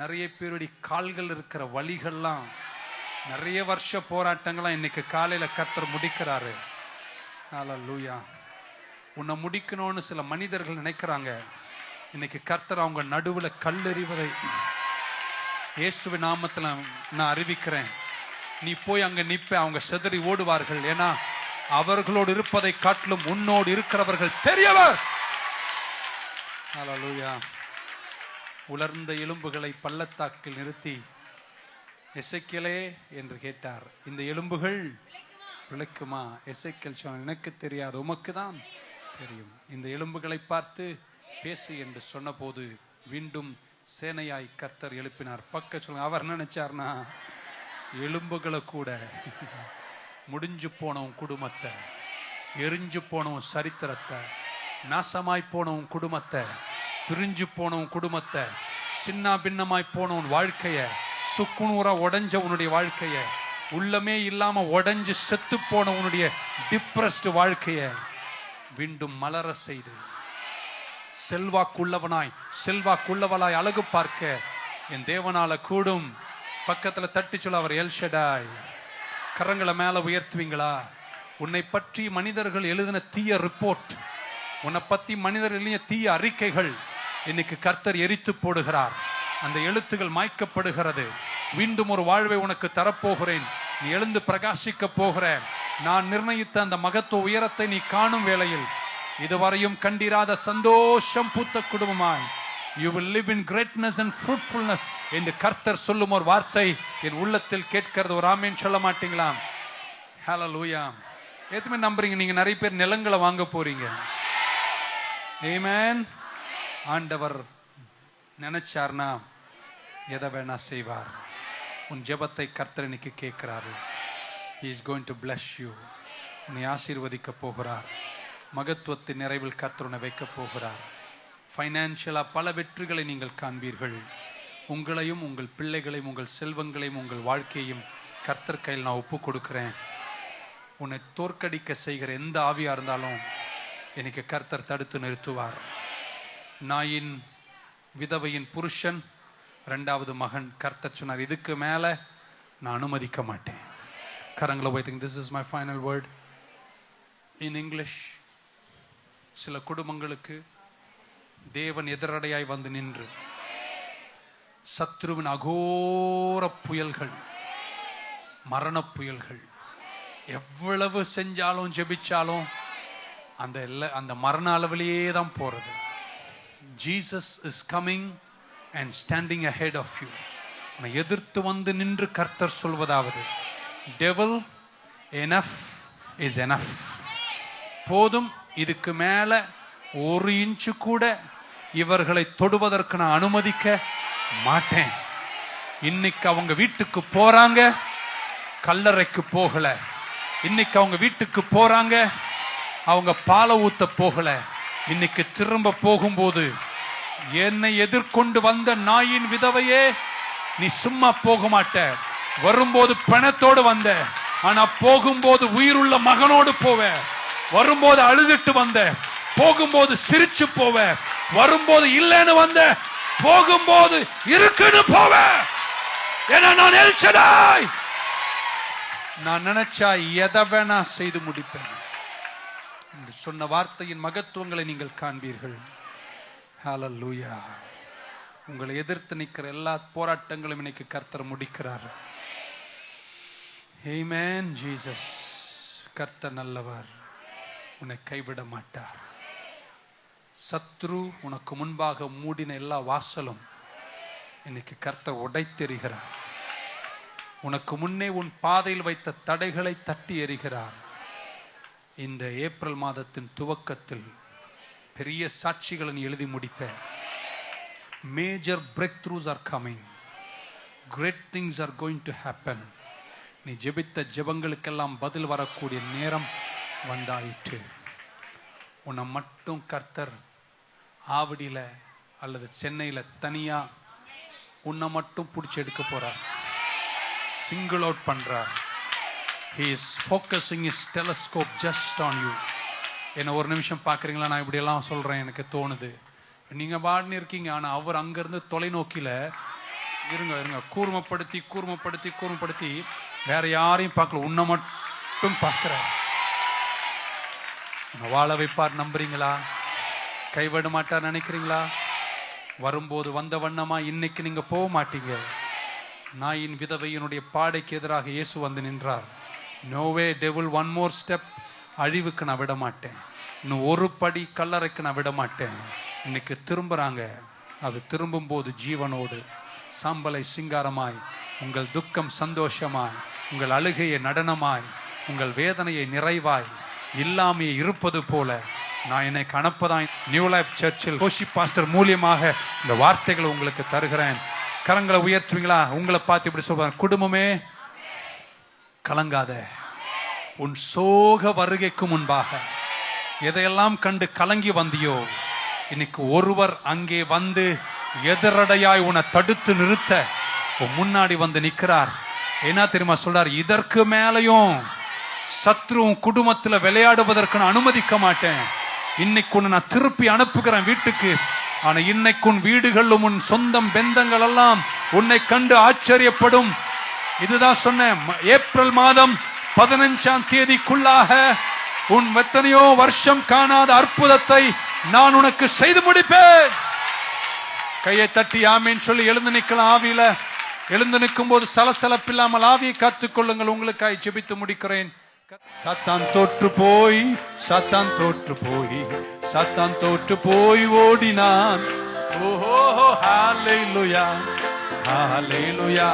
நிறைய பேருடைய கால்கள் இருக்கிற வலிகள்லாம், நிறைய வருஷ போராட்டங்கள்லாம் இன்னைக்கு காலையில கர்த்தர் முடிக்கிறாரு. ஹல்லேலூயா. உன்னை முடிக்கணும்னு சில மனிதர்கள் நினைக்கிறாங்க. இன்னைக்கு கர்த்தர் அவங்க நடுவுல கல்லெறிவதை இயேசுவின் நாமத்துல நான் அறிவிக்கிறேன். நீ போய் அங்க நிப்ப, அவங்க சிதறி ஓடுவார்கள். ஏன்னா அவர்களோடு இருப்பதை காட்டிலும் உன்னோடு இருக்கிறவர்கள் பெரியவர். ஹல்லேலூயா. உலர்ந்த எலும்புகளை பள்ளத்தாக்கில் நிறுத்தி எசேக்கியேலே என்று கேட்டார், இந்த எலும்புகள் பிழைக்குமா? எசேக்கியேல் சொன்னார், எனக்கு தெரியாது, உமக்கு தான் தெரியும். இந்த எலும்புகளை பார்த்து பேசு என்று சொன்ன போது மீண்டும் சேனையாய் கர்த்தர் எழுப்பினார். பக்க சொல்லுங்க. அவர் நினைச்சார்னா எலும்புகளை கூட முடிஞ்சு போன உன் குடும்பத்தை, எரிஞ்சு போன உன் சரித்திரத்தை, நாசமாய் போன உன் குடும்பத்தை, பிரிஞ்சு போன உன் குடும்பத்தை, சின்ன பின்னமாய் போன உன் வாழ்க்கைய, சுக்குநூறா உடைஞ்ச உன்னுடைய வாழ்க்கைய, உள்ளமே இல்லாம உடைஞ்சு செத்து போன உன்னுடைய டிப்ரஸ்ட் வாழ்க்கைய மீண்டும் மலர செய்து செல்வாக்குள்ளவனாய் செல்வாக்குள்ளவளாய் அழகு பார்க்க என் தேவனால கூடும். பக்கத்துல தட்டி சொல்ல, அவர் எல் ஷடாய். கரங்களை மேல உயர்த்துவீங்களா? உன்னை பற்றி மனிதர்கள் எழுதின தீய ரிப்போர்ட், உன்னை பத்தி மனிதர்கள் எழுதிய தீய அறிக்கைகள் இன்னைக்கு கர்த்தர் எரித்து போடுகிறார். அந்த எழுத்துகள் மாய்க்கப்படுகிறது. மீண்டும் ஒரு வாழ்வை உனக்கு தரப்போகிறேன். நீ எழுந்து பிரகாசிக்க போகிற. நான் நிர்ணயித்த அந்த மகத்துவ உயரத்தை நீ காணும் வேளையில் இதுவரையும் கண்டிராத சந்தோஷம் பூத்த குடும்பமாய் you will live in greatness and fruitfulness என்று கர்த்தர் சொல்லும் ஒரு வார்த்தை என் உள்ளத்தில் கேட்கிறது. ஒரு ஆமென் சொல்ல மாட்டீங்களா? ஹalleluya. எத்தனை நம்புறீங்க? நீங்க நிறைய பேர் நிலங்களை வாங்க போறீங்க. ஆமென். ஆண்டவர் நினைச்சார்னா எதை வேணா செய்வார். உன் ஜெபத்தை கர்த்தர் இன்னைக்கு கேட்கிறாரு. He is going to bless you. உன்னை ஆசீர்வதிக்க போகிறார். மகத்துவத்தின் நிறைவில் கர்த்தர் உன்னை வைக்க போகிறார். ஃபைனான்சியலா பல வெற்றிகளை நீங்கள் காண்பீர்கள். உங்களையும் உங்கள் பிள்ளைகளையும் உங்கள் செல்வங்களையும் உங்கள் வாழ்க்கையும் கர்த்தர் கையில் நான் ஒப்பு கொடுக்கிறேன். உன்னை தோற்கடிக்க செய்கிற எந்த ஆவியா இருந்தாலும் எனக்கு கர்த்தர் தடுத்து நிறுத்துவார். நாயின் விதவையின் புருஷன் இரண்டாவது மகன் கர்த்தர் சொன்னார், இதுக்கு மேல நான் அனுமதிக்க மாட்டேன். கரங்களை வைத்துங்க. This is my final word in English. சில குடும்பங்களுக்கு தேவன் எதிரடையாய் வந்து நின்று சத்ருவின் அகோர புயல்கள், மரண புயல்கள் எவ்வளவு செஞ்சாலும் ஜெபிச்சாலும் அந்த மரண அளவிலேயே தான் போறது. Jesus is coming and standing ahead of you. உன்னை எதிர்த்து வந்து நின்று கர்த்தர் சொல்வதாவது, devil, enough is enough. போதும், இதுக்கு மேல ஒரு இன்ச்சு கூட இவர்களை தொடுவதற்கு நான் அனுமதிக்க மாட்டேன். இன்னைக்கு அவங்க வீட்டுக்கு போறாங்க, கல்லறைக்கு போகல. இன்னைக்கு அவங்க வீட்டுக்கு போறாங்க, அவங்க பாலை ஊத்த போகல. இன்னைக்கு திரும்ப போகும்போது, என்னை எதிர்கொண்டு வந்த நாயின் விதவையே, நீ சும்மா போக மாட்ட. வரும்போது பணத்தோடு வந்த, ஆனா போகும்போது உயிருள்ள மகனோடு போவ. வரும்போது அழுதுட்டு வந்த, போகும்போது சிரிச்சு போவ. வரும்போது இல்லைன்னு வந்த, போகும்போது இருக்குன்னு போவ. ஏன்னா நான் எல் ஷடாய். நான் நினைச்சா எதை வேணா செய்து முடிப்பேன். சொன்ன வார்த்தையின் மகத்துவங்களை நீங்கள் காண்பீர்கள். ஹalleluya. உங்களை எதிர்த்து நிற்கிற எல்லா போராட்டங்களும் இன்னைக்கு கர்த்தர் முடிக்கிறார். ஆமென். ஜீசஸ் கர்த்தர் நல்லவர், உன்னை கைவிட மாட்டார். சத்ரு உனக்கு முன்பாக மூடின எல்லா வாசலும் இன்னைக்கு கர்த்தர் உடைத்தெறிகிறார். உனக்கு முன்னே உன் பாதையில் வைத்த தடைகளை தட்டி எறிகிறார். இந்த ஏப்ரல் மாதத்தின் துவக்கத்தில் பெரிய சாட்சிகளை நீ எழுதி முடிப்ப. Major breakthroughs are coming. Great things are going to happen. நீ ஜெபித்த ஜெபங்களுக்கெல்லாம் பதில் வரக்கூடிய நேரம் வந்தாயிற்று. உன்னை மட்டும் கர்த்தர் ஆவடியில அல்லது சென்னையில தனியா உன்னை மட்டும் பிடிச்சி எடுக்க போறார். சிங்கிள் அவுட் பண்றார். He is focusing his telescope just on you. என்ன ஒரு நிமிஷம் பாக்குறீங்களா? நான் இப்படி எல்லாம் சொல்றேன், எனக்கு தோணுது. நீங்க பாடுன்னு இருக்கீங்க, ஆனா அவர் அங்க இருந்து தொலைநோக்கில இருங்க கூர்மப்படுத்தி கூர்மப்படுத்தி கூர்மப்படுத்தி வேற யாரையும் பார்க்கல, உன்னை மட்டும் பார்க்கிறார். வாழ வைப்பார். நம்புறீங்களா? கைவிட மாட்டார் நினைக்கிறீங்களா? வரும்போது வந்த வண்ணமா இன்னைக்கு நீங்க போக மாட்டீங்க. நாயின் விதவையினுடைய பாடைக்கு எதிராக இயேசு வந்து நின்றார். No way devil, one more step. அழிவுக்கு நான் விட மாட்டேன். இன்னும் ஒரு படி கல்லறைக்கு நான் விட மாட்டேன். இன்னைக்கு திரும்புறாங்க. அது திரும்பும் போது ஜீவனோடு சாம்பலை சிங்காரமாய், உங்கள் துக்கம் சந்தோஷமாய், உங்கள் அழுகையை நடனமாய், உங்கள் வேதனையை நிறைவாய், இல்லாமையே இருப்பது போல நான் என்னை அனுப்பதான் நியூ லைஃப் சர்ச்சில் கோஷி பாஸ்டர் மூலியமாக இந்த வார்த்தைகளை உங்களுக்கு தருகிறேன். கரங்களை உயர்த்துவீங்களா? உங்களை பார்த்து இப்படி சொல்றேன், குடும்பமே கலங்காத, உன் சோக வருகைக்கு முன்பாக எதையெல்லாம் கண்டு கலங்கி வந்தியோ, இன்னைக்கு ஒருவர் அங்கே வந்து எதிரடையாய் உன்னை தடுத்து நிறுத்த உன் முன்னாடி வந்து நிற்கிறார். என்ன தெரியுமா சொல்றார்? இதற்கு மேலையும் சத்ருவும் குடும்பத்துல விளையாடுவதற்கு நான் அனுமதிக்க மாட்டேன். இன்னைக்கு உன்னை நான் திருப்பி அனுப்புகிறேன் வீட்டுக்கு. ஆனா இன்னைக்கு உன் வீடுகளும் உன் சொந்தம் பெந்தங்கள் எல்லாம் உன்னை கண்டு ஆச்சரியப்படும். இதுதான் சொன்னேன். ஏப்ரல் மாதம் 15ஆம் தேதிக்குள்ளாக உன் எத்தனையோ வருஷம் காணாத அற்புதத்தை நான் உனக்கு செய்து முடிப்பேன். கையை தட்டி ஆமேன்னு சொல்லி எழுந்து நிக்கலாம். ஆவியில எழுந்து நிற்கும் போது சலசலப்பில்லாமல் ஆவியை காத்துக் கொள்ளுங்கள். உங்களுக்காய் ஜெபித்து முடிக்கிறேன். சாத்தான் தோற்று போய், சாத்தான் தோற்று போய், சாத்தான் தோற்று போய் ஓடினான். ஓஹோ, ஹalleluya, ஹalleluya.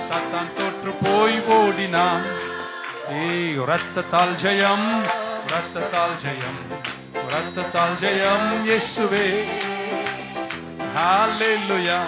சாத்தான் தோற்று போய் ஓடினான். ரத்தத்தால் ஜெயம், ரத்தத்தால் ஜெயம், ரத்தத்தால் ஜெயம் இயேசுவே. ஹalleluya,